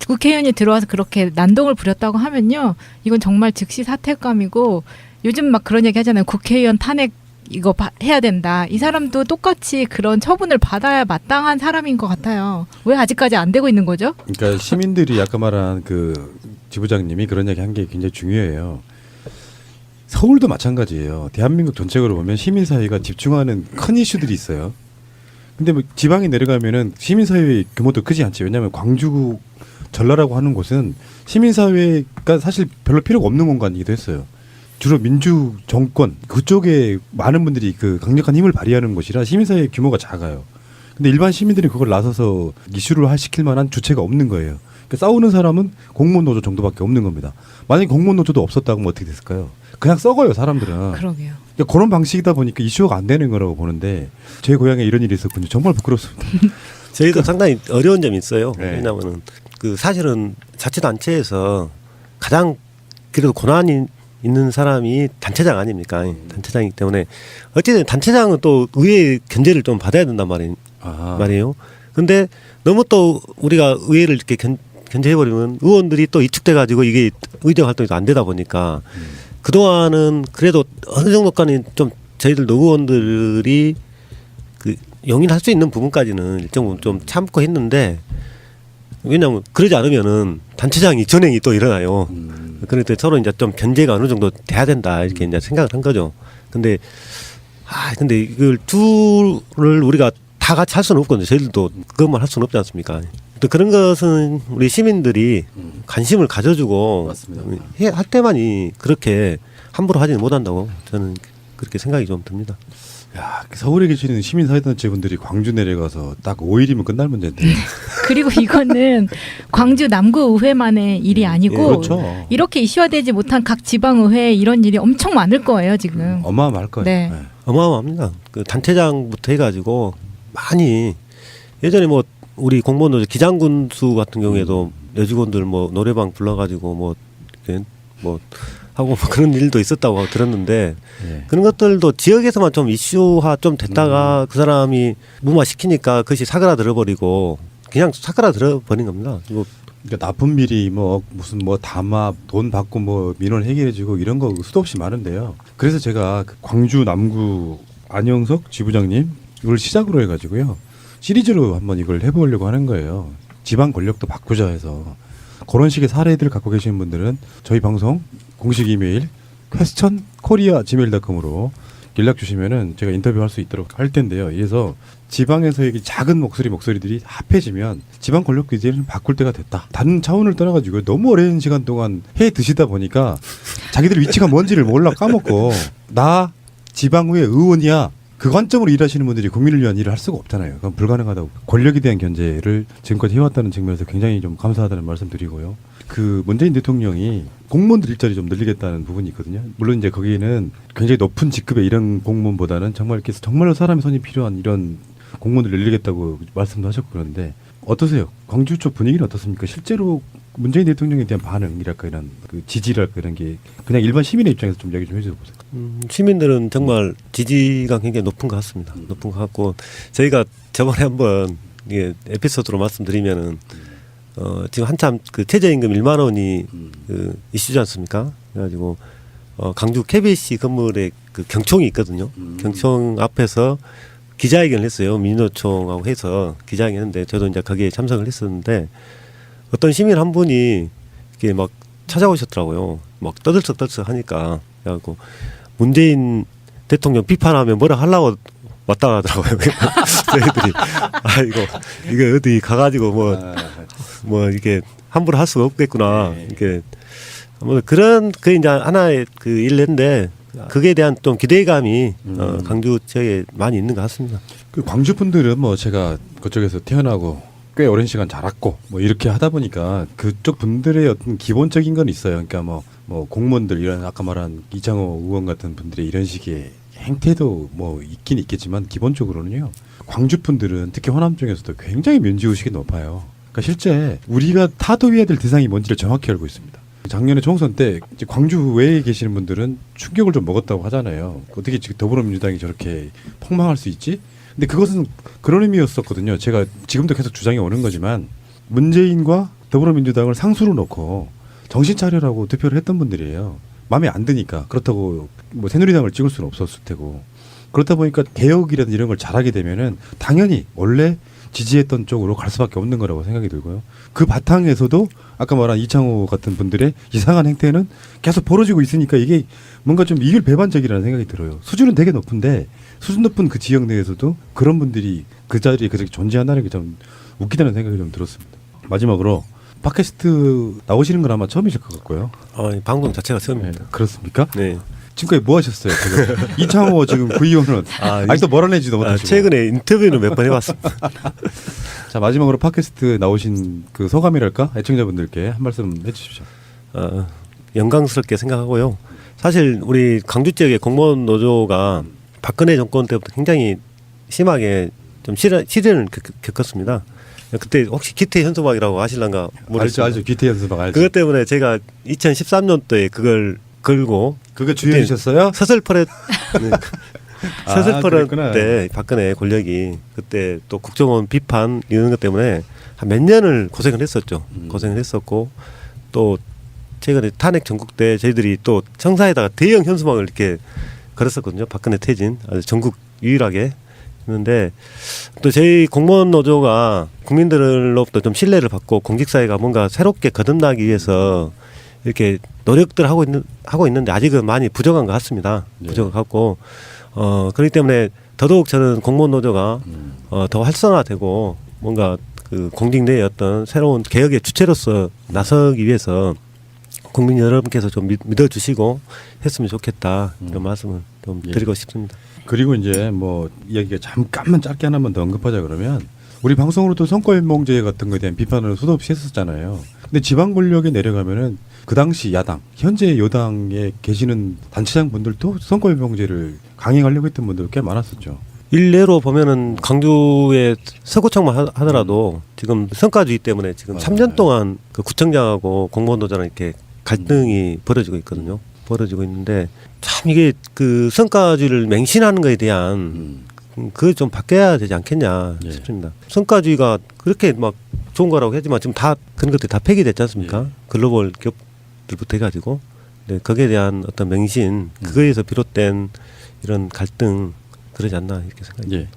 국회의원이 들어와서 그렇게 난동을 부렸다고 하면요, 이건 정말 즉시 사퇴감이고, 요즘 막 그런 얘기 하잖아요. 국회의원 탄핵 이거 해야 된다. 이 사람도 똑같이 그런 처분을 받아야 마땅한 사람인 것 같아요. 왜 아직까지 안 되고 있는 거죠? 그러니까 시민들이 아까 말한 그 지부장님이 그런 얘기 한 게 굉장히 중요해요. 서울도 마찬가지예요. 대한민국 전체적으로 보면 시민사회가 집중하는 큰 이슈들이 있어요. 근데 뭐 지방에 내려가면은 시민사회 규모도 크지 않지. 왜냐하면 광주 전라라고 하는 곳은 시민사회가 사실 별로 필요가 없는 공간이기도 했어요. 주로 민주 정권 그쪽에 많은 분들이 그 강력한 힘을 발휘하는 곳이라 시민사회 규모가 작아요. 근데 일반 시민들이 그걸 나서서 이슈를 시킬 만한 주체가 없는 거예요. 그러니까 싸우는 사람은 공무원 노조 정도밖에 없는 겁니다. 만약에 공무원 노조도 없었다고 하면 어떻게 됐을까요? 그냥 썩어요, 사람들은. 그러게요. 그러니까 그런 방식이다 보니까 이슈가 안 되는 거라고 보는데 제 고향에 이런 일이 있었군요. 정말 부끄럽습니다. 저희도 상당히 어려운 점이 있어요. 네. 왜냐하면은 그 사실은 자치단체에서 가장 그래도 권한이 있는 사람이 단체장 아닙니까? 단체장이기 때문에 어쨌든 단체장은 또 의회 견제를 좀 받아야 된단 말이에요. 근데 너무 또 우리가 의회를 이렇게 견제해버리면 의원들이 또 이축돼 가지고 이게 의정 활동이 안 되다 보니까 그동안은 그래도 어느 정도까지 좀 저희들도 의원들이 그 용인할 수 있는 부분까지는 일정 부분 좀 참고 했는데, 왜냐하면 그러지 않으면은 단체장이 전행이 또 일어나요. 그러니까 서로 이제 좀 견제가 어느 정도 돼야 된다 이렇게 이제 생각을 한 거죠. 근데 이걸 둘을 우리가 다 같이 할 수는 없거든요. 저희들도 그것만 할 수는 없지 않습니까? 또 그런 것은 우리 시민들이 관심을 가져주고 맞습니다. 할 때만이 그렇게 함부로 하지는 못한다고 저는 그렇게 생각이 좀 듭니다. 야, 서울에 계시는 시민사회단체분들이 광주 내려가서 딱 5일이면 끝날 문제인데. 그리고 이거는 광주 남구의회만의 일이 아니고, 그렇죠. 이렇게 이슈화되지 못한 각 지방의회 이런 일이 엄청 많을 거예요, 지금. 어마어마할 거예요. 네. 네. 어마어마합니다. 그 단체장부터 해가지고 많이 예전에 뭐 우리 공무원들 기장군수 같은 경우에도 여직원들 뭐 노래방 불러가지고 뭐 이렇게 뭐 하고 뭐 그런 일도 있었다고 들었는데 네. 그런 것들도 지역에서만 좀 이슈화 좀 됐다가 그 사람이 무마시키니까 그것이 사그라들어버리고 그냥 사그라들어버린 겁니다. 이거 그러니까 나쁜 비리 뭐 무슨 뭐 담합 돈 받고 뭐 민원 해결해주고 이런 거 수도 없이 많은데요. 그래서 제가 그 광주 남구 안영석 지부장님 이걸 시작으로 해가지고요 시리즈로 한번 이걸 해보려고 하는 거예요. 지방 권력도 바꾸자 해서. 그런 식의 사례들을 갖고 계시는 분들은 저희 방송 공식 이메일 questionkorea@gmail.com으로 연락 주시면은 제가 인터뷰할 수 있도록 할 텐데요. 그래서 지방에서의 작은 목소리들이 합해지면 지방 권력도 이제는 바꿀 때가 됐다. 다른 차원을 떠나가지고 너무 오랜 시간 동안 해 드시다 보니까 자기들 위치가 뭔지를 몰라 까먹고 나 지방의회 의원이야. 그 관점으로 일하시는 분들이 국민을 위한 일을 할 수가 없잖아요. 그건 불가능하다고. 권력에 대한 견제를 지금까지 해왔다는 측면에서 굉장히 좀 감사하다는 말씀 드리고요. 그 문재인 대통령이 공무원들 일자리 좀 늘리겠다는 부분이 있거든요. 물론 이제 거기에는 굉장히 높은 직급의 이런 공무원보다는 정말 이렇게 정말로 사람의 손이 필요한 이런 공무원들 늘리겠다고 말씀도 하셨고 그런데 어떠세요? 광주 쪽 분위기는 어떻습니까? 실제로 문재인 대통령에 대한 반응이랄까 이런 그 지지랄까 이런 게 그냥 일반 시민의 입장에서 좀 이야기 좀 해주세요. 시민들은 정말 지지가 굉장히 높은 것 같습니다. 높은 것 같고 저희가 저번에 한번 이게 에피소드로 말씀드리면은 지금 한참 그 최저임금 1만 원이 그 이슈지 않습니까? 그래가지고 강주 KBC 건물에 그 경총이 있거든요. 경총 앞에서 기자회견을 했어요. 민노총하고 해서 기자회견했는데 저도 이제 거기에 참석을 했었는데 어떤 시민 한 분이 이렇게 막 찾아오셨더라고요. 막 떠들썩 하니까 그래갖고 문재인 대통령 비판하면 뭐라 하려고 왔다 가더라고요. 저희들이 이거 어디 가가지고 뭐 이게 함부로 할 수가 없겠구나. 이렇게 뭐 그런 그 이제 하나의 그 일인데 그에 대한 좀 기대감이 강주 지역에 많이 있는 것 같습니다. 그 광주 분들은 뭐 제가 그쪽에서 태어나고 꽤 오랜 시간 자랐고 뭐 이렇게 하다 보니까 그쪽 분들의 어떤 기본적인 건 있어요. 그러니까 뭐 공무원들 이런 아까 말한 이창호 의원 같은 분들의 이런 식의 행태도 뭐 있긴 있겠지만 기본적으로는요. 광주 분들은 특히 호남 중에서도 굉장히 면죄의식이 높아요. 그러니까 실제 우리가 타도해야 될 대상이 뭔지를 정확히 알고 있습니다. 작년에 총선 때 이제 광주 외에 계시는 분들은 충격을 좀 먹었다고 하잖아요. 어떻게 지금 더불어민주당이 저렇게 폭망할 수 있지? 근데 그것은 그런 의미였었거든요. 제가 지금도 계속 주장해 오는 거지만 문재인과 더불어민주당을 상수로 놓고 정신 차려라고 투표를 했던 분들이에요. 마음에 안 드니까. 그렇다고 뭐 새누리당을 찍을 수는 없었을 테고. 그렇다 보니까 개혁이라든 이런 걸 잘하게 되면은 당연히 원래 지지했던 쪽으로 갈 수밖에 없는 거라고 생각이 들고요. 그 바탕에서도 아까 말한 이창호 같은 분들의 이상한 행태는 계속 벌어지고 있으니까 이게 뭔가 좀 이율배반적이라는 생각이 들어요. 수준은 되게 높은데 수준 높은 그 지역 내에서도 그런 분들이 그 자리에 그렇게 존재한다는 게 좀 웃기다는 생각이 좀 들었습니다. 마지막으로 팟캐스트 나오시는 건 아마 처음이실 것 같고요. 이 방송 자체가 처음입니다. 그렇습니까? 네. 지금까지 뭐 하셨어요? 이창호 지금 구의원은 아직도 몰아내지도 못하시고. 최근에 인터뷰는 몇 번 해봤습니다. 자, 마지막으로 팟캐스트 나오신 그 소감이랄까? 애청자분들께 한 말씀 해주십시오. 영광스럽게 생각하고요. 사실 우리 광주 지역의 공무원 노조가 박근혜 정권 때부터 굉장히 심하게 좀 시련을 겪었습니다. 그때 혹시 기태 현수막이라고 아실란가 모르겠습니다. 알죠. 기태 현수막 알죠. 그것 때문에 제가 2013년도에 그걸 걸고 그거 주연이셨어요? 서슬퍼렛 서슬퍼렛 그랬구나. 때 박근혜 권력이 그때 또 국정원 비판 이런 것 때문에 한 몇 년을 고생을 했었죠. 고생을 했었고 또 최근에 탄핵 전국 때 저희들이 또 청사에다가 대형 현수막을 이렇게 걸었었거든요. 박근혜 퇴진 아주 전국 유일하게 했는데 또 저희 공무원 노조가 국민들로부터 좀 신뢰를 받고 공직사회가 뭔가 새롭게 거듭나기 위해서 이렇게 노력들 하고 있는데 아직은 많이 부족한 것 같습니다. 부족하고 그렇기 때문에 더더욱 저는 공무원 노조가 더 활성화되고 뭔가 그 공직 내의 어떤 새로운 개혁의 주체로서 나서기 위해서 국민 여러분께서 좀 믿어주시고 했으면 좋겠다 이런 말씀을 좀 드리고 싶습니다. 그리고 이제 뭐 이야기가 잠깐만 짧게 하나만 더 언급하자 그러면 우리 방송으로도 선거인명제 같은 거에 대한 비판을 수도 없이 했었잖아요. 근데 지방 권력에 내려가면은 그 당시 야당, 현재 여당에 계시는 단체장 분들도 선거인명제를 강행하려고 했던 분들 꽤 많았었죠. 일례로 보면은 광주의 서구청만 하더라도 지금 성과주의 때문에 지금 3년 동안 그 구청장하고 공무원 노조랑 이렇게 갈등이 벌어지고 있거든요. 벌어지고 있는데 참 이게 그 성과주의를 맹신하는 거에 대한 그게 좀 바뀌어야 되지 않겠냐 싶습니다. 성과주의가 그렇게 막 좋은 거라고 하지만 지금 다 그런 것들이 다 폐기됐지 않습니까? 글로벌 기업들부터 해가지고 네, 거기에 대한 어떤 맹신 그거에서 비롯된 이런 갈등 그러지 않나 이렇게 생각합니다.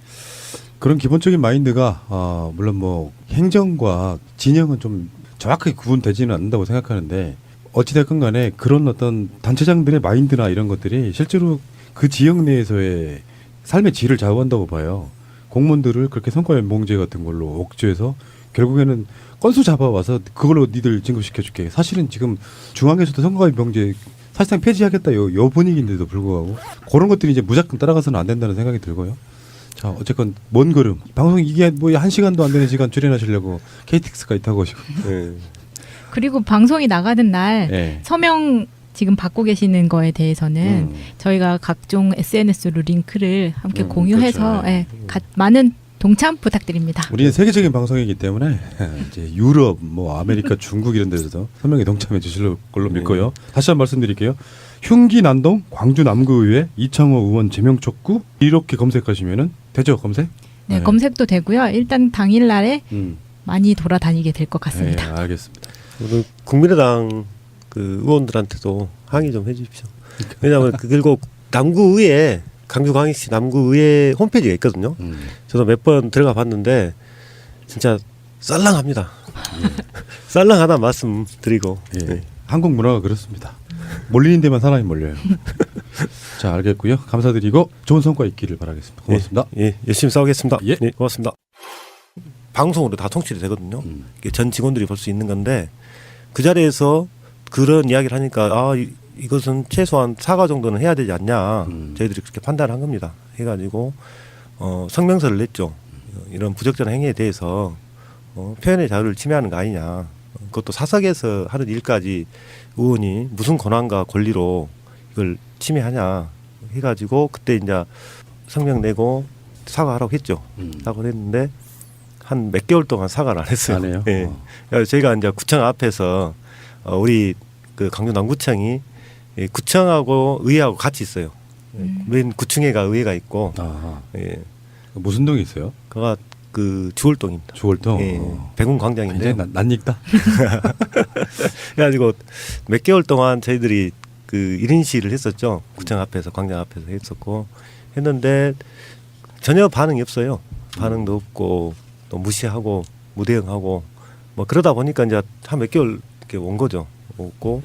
그런 기본적인 마인드가 물론 뭐 행정과 진영은 좀 정확하게 구분되지는 않는다고 생각하는데 어찌됐건 간에 그런 어떤 단체장들의 마인드나 이런 것들이 실제로 그 지역 내에서의 삶의 질을 좌우한다고 봐요. 공무원들을 그렇게 선거연봉제 같은 걸로 옥죄해서 결국에는 건수 잡아와서 그걸로 니들 진급시켜줄게. 사실은 지금 중앙에서도 선거연봉제 사실상 폐지하겠다 요 분위기인데도 불구하고 그런 것들이 이제 무작정 따라가서는 안 된다는 생각이 들고요. 자, 어쨌건 먼 걸음. 방송 이게 뭐 1시간도 안 되는 시간 출연하시려고 KTX가 있다고 하시고. 그리고 방송이 나가는 날 서명 지금 받고 계시는 거에 대해서는 저희가 각종 SNS로 링크를 함께 공유해서 그렇죠. 많은 동참 부탁드립니다. 우리는 세계적인 방송이기 때문에 이제 유럽, 뭐 아메리카, 중국 이런 데서도 서명에 동참해 주실 걸로 믿고요. 다시 한번 말씀드릴게요. 흉기 난동 광주 남구의회 이창호 의원 제명 촉구 이렇게 검색하시면은 되죠, 검색? 네, 검색도 되고요. 일단 당일날에 많이 돌아다니게 될 것 같습니다. 네, 알겠습니다. 오늘 국민의당 그 의원들한테도 항의 좀 해주십시오. 왜냐하면 그리고 남구의회 강주광역시 남구의회 홈페이지가 있거든요. 저도 몇 번 들어가 봤는데 진짜 썰렁합니다. 썰렁하다 말씀드리고 한국 문화가 그렇습니다. 몰리는 데만 사람이 몰려요. 자, 알겠고요. 감사드리고 좋은 성과 있기를 바라겠습니다. 고맙습니다. 열심히 싸우겠습니다. 고맙습니다. 방송으로 다 통치가 되거든요. 이게 전 직원들이 볼 수 있는 건데 그 자리에서 그런 이야기를 하니까 이것은 최소한 사과 정도는 해야 되지 않냐. 저희들이 그렇게 판단을 한 겁니다. 해가지고 성명서를 냈죠. 이런 부적절한 행위에 대해서 표현의 자유를 침해하는 거 아니냐. 그것도 사석에서 하는 일까지 의원이 무슨 권한과 권리로 이걸 침해하냐 해가지고 그때 이제 성명 내고 사과하라고 했죠. 사과를 했는데 한 몇 개월 동안 사과를 안 했어요. 안 해요? 예. 그래서 저희가 이제 구청 앞에서 우리 그 강주 남구청이 구청하고 의회하고 같이 있어요. 맨 구층에가 의회가 있고, 아하. 예. 무슨 동이 있어요? 그가 그 주월동입니다. 주월동. 예. 백운광장인데. 굉장히 낯익다. 그래가지고 몇 개월 동안 저희들이 그 1인 시위를 했었죠. 구청 앞에서, 광장 앞에서 했었고, 했는데 전혀 반응이 없어요. 반응도 없고, 또 무시하고, 무대응하고, 뭐 그러다 보니까 이제 한 몇 개월 이렇게 온 거죠. 없고,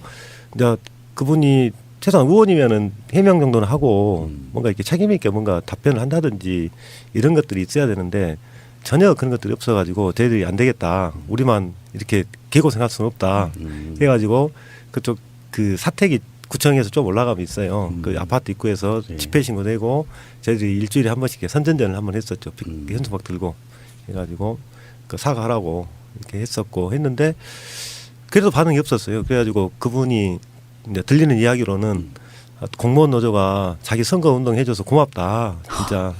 이제 그분이 최소한 의원이면은 해명 정도는 하고 뭔가 이렇게 책임 있게 뭔가 답변을 한다든지 이런 것들이 있어야 되는데 전혀 그런 것들이 없어가지고 저희들이 안 되겠다. 우리만 이렇게 개고생할 수는 없다. 해가지고 그쪽 그 사택이 구청에서 좀 올라가면 있어요. 그 아파트 입구에서 예. 집회 신고 내고 저희들이 일주일에 한 번씩 선전전을 한 번 했었죠. 현수막 들고 해가지고 그 사과하라고 이렇게 했었고 했는데 그래도 반응이 없었어요. 그래가지고 그분이 이제 들리는 이야기로는 공무원 노조가 자기 선거 운동 해줘서 고맙다 진짜.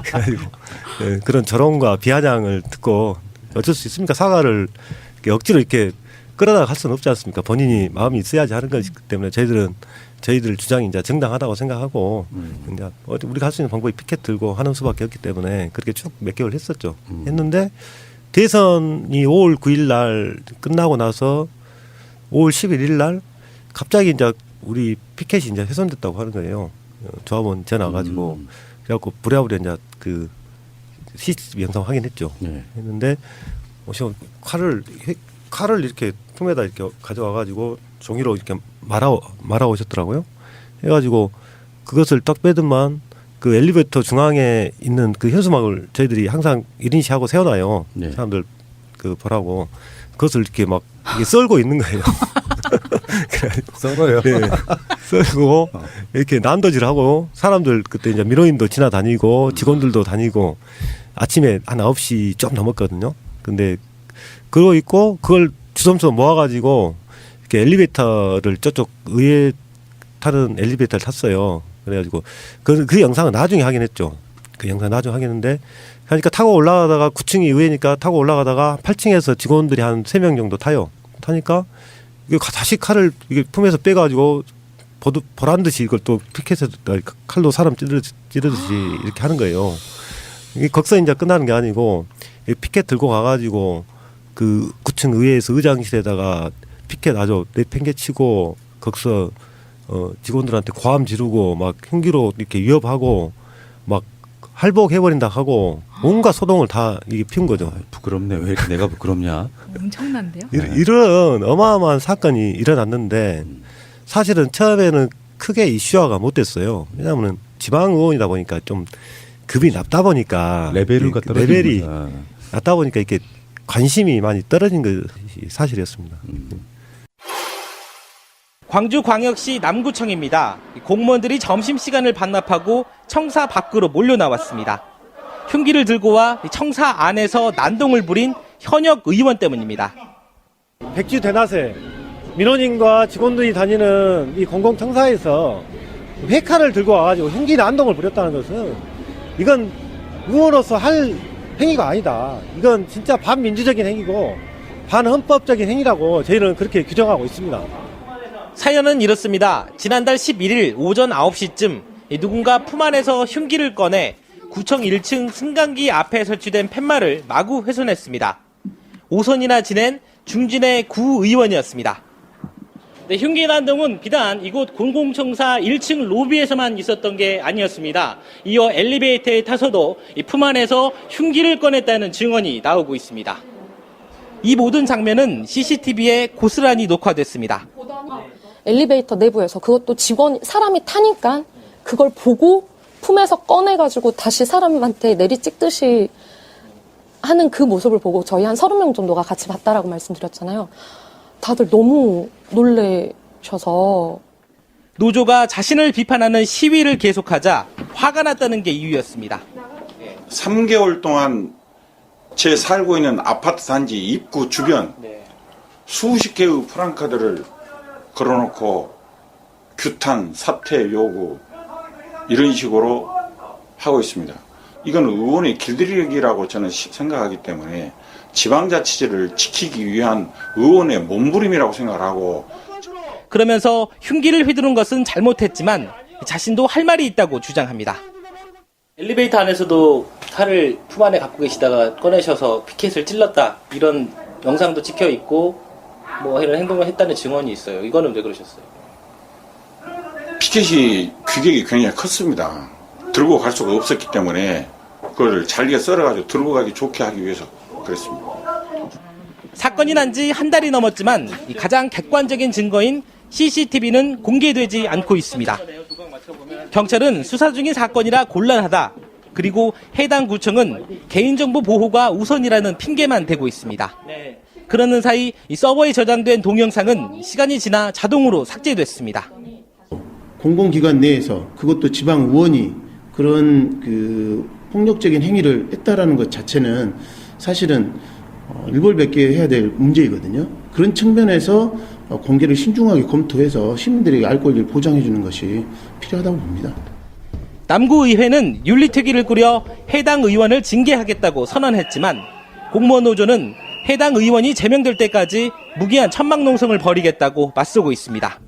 그래가지고 네, 그런 조롱과 비아냥을 듣고 어쩔 수 있습니까? 사과를 이렇게 억지로 이렇게 끌어다가 할 수는 없지 않습니까? 본인이 마음이 있어야지 하는 것이기 때문에 저희들 주장이 이제 정당하다고 생각하고 이제 우리가 할 수 있는 방법이 피켓 들고 하는 수밖에 없기 때문에 그렇게 쭉 몇 개월 했었죠. 했는데 대선이 5월 9일 날 끝나고 나서 5월 11일 날 갑자기 이제 우리 피켓이 이제 훼손됐다고 하는 거예요. 조합원 전화 가지고 그래갖고 부랴부랴 이제 그 CCTV 영상 확인했죠. 네. 했는데 칼을 이렇게 품에다 이렇게 가져와 가지고 종이로 이렇게 말아 오셨더라고요. 해가지고 그것을 딱 빼더만 그 엘리베이터 중앙에 있는 그 현수막을 저희들이 항상 1인시 하고 세워놔요. 네. 사람들 그 보라고 그것을 이렇게 막 이게 썰고 있는 거예요. 썰어요. 네. 썰고 이렇게 난도질하고 사람들 그때 이제 민원인도 지나다니고 직원들도 다니고 아침에 한 9시 좀 넘었거든요. 근데 그러고 있고 그걸 주섬주섬 모아가지고 이렇게 엘리베이터를 저쪽 의회 타는 엘리베이터를 탔어요. 그래가지고 그 영상은 나중에 확인했죠. 그 영상 나중에 확인했는데 그러니까 타고 올라가다가 9층이 의회니까 타고 올라가다가 8층에서 직원들이 한 3명 정도 타요. 타니까 이게 다시 칼을 이게 품에서 빼가지고 보란 듯이 이걸 또 피켓에서 칼로 사람 찌르듯이 이렇게 하는 거예요. 이게 거기서 이제 끝나는 게 아니고 피켓 들고 가가지고 그 9층 의회에서 의장실에다가 피켓 아주 내팽개치고 거기서 직원들한테 고함 지르고 막 흉기로 이렇게 위협하고 막 할복해버린다 하고 온갖 소동을 다 이게 피운 거죠. 부끄럽네. 왜 이렇게 내가 부끄럽냐? 엄청난데요? 이런 어마어마한 사건이 일어났는데 사실은 처음에는 크게 이슈화가 못 됐어요. 왜냐하면 지방 의원이다 보니까 좀 급이 낮다 보니까 레벨을 갖다 레벨이 떨어지는 거야. 낮다 보니까 이렇게 관심이 많이 떨어진 것이 사실이었습니다. 광주광역시 남구청입니다. 공무원들이 점심시간을 반납하고 청사 밖으로 몰려 나왔습니다. 흉기를 들고 와 청사 안에서 난동을 부린 현역 의원 때문입니다. 백지 대낮에 민원인과 직원들이 다니는 이 공공청사에서 회칼을 들고 와가지고 흉기 난동을 부렸다는 것은 이건 의원으로서 할 행위가 아니다. 이건 진짜 반민주적인 행위고 반헌법적인 행위라고 저희는 그렇게 규정하고 있습니다. 사연은 이렇습니다. 지난달 11일 오전 9시쯤 누군가 품 안에서 흉기를 꺼내 구청 1층 승강기 앞에 설치된 팻말을 마구 훼손했습니다. 오선이나 지낸 중진의 구의원이었습니다. 네, 흉기 난동은 비단 이곳 공공청사 1층 로비에서만 있었던 게 아니었습니다. 이어 엘리베이터에 타서도 품 안에서 흉기를 꺼냈다는 증언이 나오고 있습니다. 이 모든 장면은 CCTV에 고스란히 녹화됐습니다. 엘리베이터 내부에서 그것도 사람이 타니까 그걸 보고 품에서 꺼내가지고 다시 사람한테 내리 찍듯이 하는 그 모습을 보고 저희 한 30명 정도가 같이 봤다라고 말씀드렸잖아요. 다들 너무 놀라셔서. 노조가 자신을 비판하는 시위를 계속하자 화가 났다는 게 이유였습니다. 3개월 동안 제 살고 있는 아파트 단지 입구 주변 수십 개의 프랑카드를 걸어놓고 규탄, 사퇴 요구 이런 식으로 하고 있습니다. 이건 의원의 길들이기라고 저는 생각하기 때문에 지방자치제를 지키기 위한 의원의 몸부림이라고 생각을 하고, 그러면서 흉기를 휘두른 것은 잘못했지만 자신도 할 말이 있다고 주장합니다. 엘리베이터 안에서도 칼을 품 안에 갖고 계시다가 꺼내셔서 피켓을 찔렀다 이런 영상도 찍혀 있고 뭐 이런 행동을 했다는 증언이 있어요. 이거는 왜 그러셨어요? 피켓이 규격이 굉장히 컸습니다. 들고 갈 수가 없었기 때문에 그걸 잘게 썰어가지고 들고 가기 좋게 하기 위해서 그랬습니다. 사건이 난 지 한 달이 넘었지만 이 가장 객관적인 증거인 CCTV는 공개되지 않고 있습니다. 경찰은 수사 중인 사건이라 곤란하다. 그리고 해당 구청은 개인정보 보호가 우선이라는 핑계만 대고 있습니다. 그러는 사이 이 서버에 저장된 동영상은 시간이 지나 자동으로 삭제됐습니다. 공공기관 내에서 그것도 지방 의원이 그런 그 폭력적인 행위를 했다라는 것 자체는 사실은 일벌백계 해야 될 문제이거든요. 그런 측면에서 공개를 신중하게 검토해서 시민들에게 알 권리를 보장해 주는 것이 필요하다고 봅니다. 남구의회는 윤리특위를 꾸려 해당 의원을 징계하겠다고 선언했지만 공무원 노조는 해당 의원이 제명될 때까지 무기한 천막농성을 벌이겠다고 맞서고 있습니다.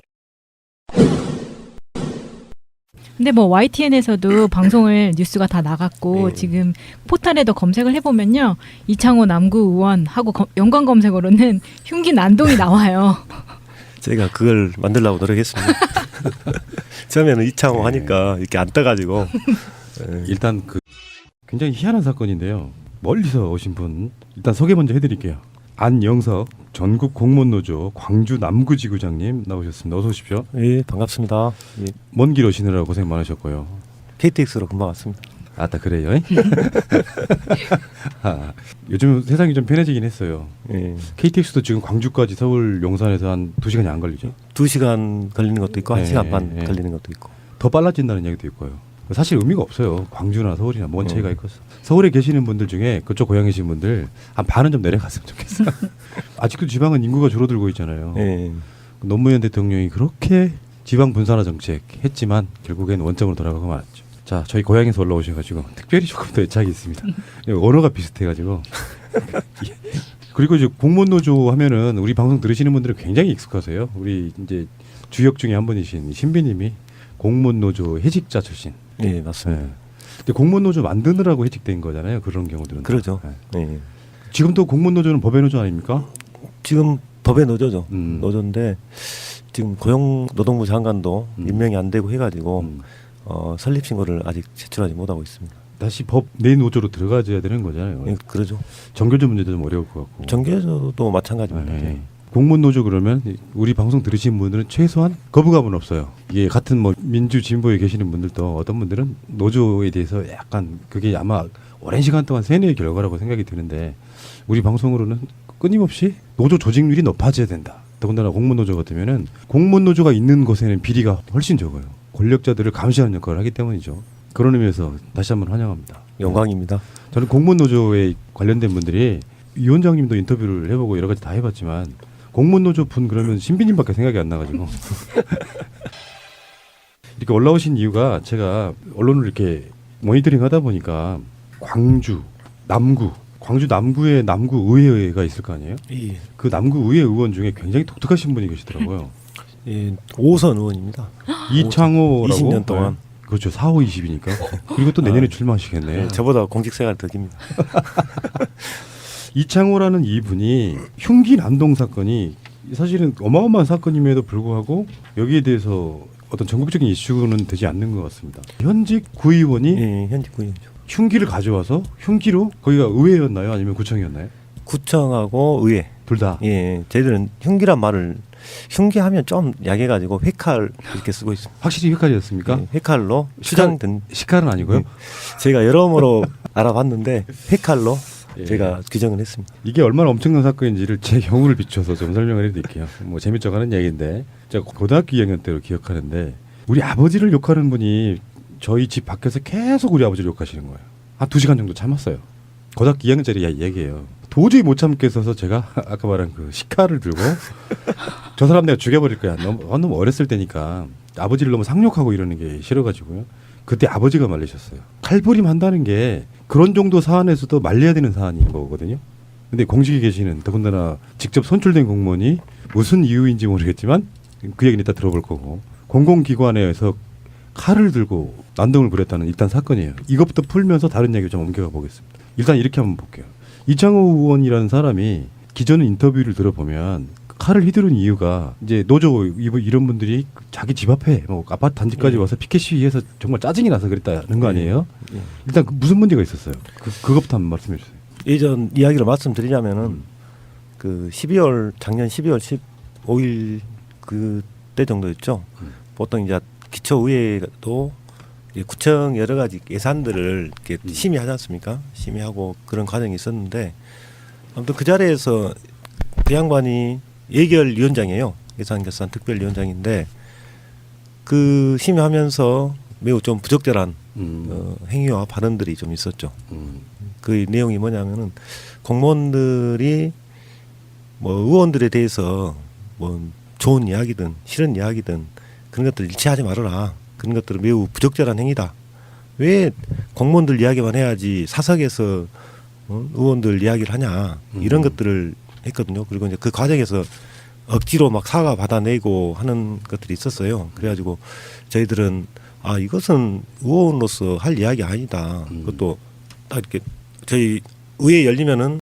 근데 뭐 YTN에서도 방송을 뉴스가 다 나갔고 지금 포털에도 검색을 해보면요 이창호 남구 의원하고 연관 검색어로는 흉기 난동이 나와요. 제가 그걸 만들려고 노력했습니다. 처음에는 이창호 하니까 이렇게 안 떠가지고 일단 그 굉장히 희한한 사건인데요. 멀리서 오신 분 일단 소개 먼저 해드릴게요. 안영석 전국 공무원노조 광주 남구지구장님 나오셨습니다. 어서 오십시오. 예, 반갑습니다. 예, 먼 길 오시느라고 고생 많으셨고요. KTX로 금방 왔습니다. 아따 그래요? 요즘 세상이 좀 편해지긴 했어요. 예, KTX도 지금 광주까지 서울 용산에서 한 2시간이 안 걸리죠. 2시간 걸리는 것도 있고 네, 1시간 반 네. 걸리는 것도 있고. 더 빨라진다는 얘기도 있고요. 사실 의미가 없어요. 광주나 서울이나 뭔 차이가 있겠어. 서울에 계시는 분들 중에 그쪽 고향이신 분들 한 반은 좀 내려갔으면 좋겠어. 아직도 지방은 인구가 줄어들고 있잖아요. 예, 노무현 대통령이 그렇게 지방 분산화 정책 했지만 결국엔 원점으로 돌아가고 말았죠. 자, 저희 고향에서 올라오셔가지고 특별히 조금 더 애착이 있습니다. 언어가 비슷해가지고. 그리고 이제 공무원노조 하면은 우리 방송 들으시는 분들은 굉장히 익숙하세요. 우리 이제 주역 중에 한 분이신 신비님이 공무원노조 해직자 출신. 예, 맞습니다. 네. 근데 공무원노조 만드느라고 해직된 거잖아요. 그런 경우들은. 그러죠. 네. 예. 지금도 공무원노조는 법의 노조 아닙니까? 지금 법의 노조죠. 음. 노조인데 지금 고용노동부 장관도 임명이 안 되고 해가지고 설립 신고를 아직 제출하지 못하고 있습니다. 다시 법 내 노조로 들어가줘야 되는 거잖아요. 예, 그러죠. 정교조 문제도 좀 어려울 것 같고. 정계조도 마찬가지입니다. 네. 공무원노조 그러면 우리 방송 들으시는 분들은 최소한 거부감은 없어요. 이게 같은 뭐 민주 진보에 계시는 분들도 어떤 분들은 노조에 대해서 약간 그게 아마 오랜 시간 동안 세뇌의 결과라고 생각이 드는데 우리 방송으로는 끊임없이 노조 조직률이 높아져야 된다. 더군다나 공무원노조 같으면은 공무원노조가 있는 곳에는 비리가 훨씬 적어요. 권력자들을 감시하는 역할을 하기 때문이죠. 그런 의미에서 다시 한번 환영합니다. 영광입니다. 저는 공무원노조에 관련된 분들이 위원장님도 인터뷰를 해보고 여러 가지 다 해봤지만 공무원노조 분 그러면 신비님밖에 생각이 안 나가지고 이렇게 올라오신 이유가 제가 언론을 이렇게 모니터링 하다 보니까 광주 남구에 남구의회가 있을 거 아니에요? 예. 그 남구의회 의원 중에 굉장히 독특하신 분이 계시더라고요. 예, 5선 의원입니다. 이창호라고 20년 동안. 네. 그렇죠. 4, 5, 20이니까. 그리고 또 내년에 출마하시겠네요. 예, 저보다 공직 생활 더 깁니다. 이창호라는 이분이 흉기 난동 사건이 사실은 어마어마한 사건임에도 불구하고 여기에 대해서 어떤 전국적인 이슈는 되지 않는 것 같습니다. 현직 구의원이 예, 현직 구의원이죠. 흉기를 가져와서 흉기로 거기가 의회였나요? 아니면 구청이었나요? 구청하고 의회. 둘 다. 예, 저희들은 흉기란 말을 흉기하면 좀 약해가지고 회칼 이렇게 쓰고 있습니다. 확실히 휘칼이었습니까? 예, 회칼로 추정된. 시칼은 아니고요. 예, 제가 여러모로 알아봤는데 회칼로 예. 제가 규정을 했습니다. 이게 얼마나 엄청난 사건인지를 제 경우를 비춰서 좀 설명을 해드릴게요. 뭐 재밌자고 하는 얘기인데 제가 고등학교 2학년 때로 기억하는데 우리 아버지를 욕하는 분이 저희 집 밖에서 계속 우리 아버지를 욕하시는 거예요. 한 2시간 정도 참았어요. 고등학교 2학년짜리 얘기예요. 도저히 못 참겠어서 제가 아까 말한 그 식칼을 들고 저 사람 내가 죽여버릴 거야. 너무 어렸을 때니까 아버지를 너무 상욕하고 이러는 게 싫어가지고요. 그때 아버지가 말리셨어요. 칼부림 한다는 게 그런 정도 사안에서도 말려야 되는 사안인 거거든요. 근데 공직에 계시는 더군다나 직접 선출된 공무원이 무슨 이유인지 모르겠지만 그 얘기는 이따 들어볼 거고 공공기관에서 칼을 들고 난동을 부렸다는 일단 사건이에요. 이것부터 풀면서 다른 얘기를 좀 옮겨가 보겠습니다. 일단 이렇게 한번 볼게요. 이창호 의원이라는 사람이 기존 인터뷰를 들어보면 칼을 휘두른 이유가 이제 노조 이런 분들이 자기 집 앞에 뭐 아파트 단지까지 와서 피켓 시위해서 정말 짜증이 나서 그랬다는 거 아니에요? 일단 무슨 문제가 있었어요? 그것부터 한번 말씀해 주세요. 예전 이야기를 말씀드리자면은 그 12월 작년 12월 15일 그때 정도였죠. 보통 이제 기초의회도 이제 구청 여러 가지 예산들을 이렇게 심의하지 않습니까? 심의하고 그런 과정이 있었는데 아무튼 그 자리에서 그 양반이 예결위원장이에요. 예산결산 특별위원장인데 그 심의하면서 매우 좀 부적절한 행위와 발언들이 좀 있었죠. 그 내용이 뭐냐면은 공무원들이 뭐 의원들에 대해서 뭐 좋은 이야기든 싫은 이야기든 그런 것들 일치하지 말아라. 그런 것들은 매우 부적절한 행위다. 왜 공무원들 이야기만 해야지 사석에서 의원들 이야기를 하냐. 이런 것들을 했거든요. 그리고 이제 그 과정에서 억지로 막 사과 받아내고 하는 것들이 있었어요. 그래가지고 저희들은 아 이것은 의원으로서 할 이야기 아니다. 그것도 딱 이렇게 저희 의회 열리면은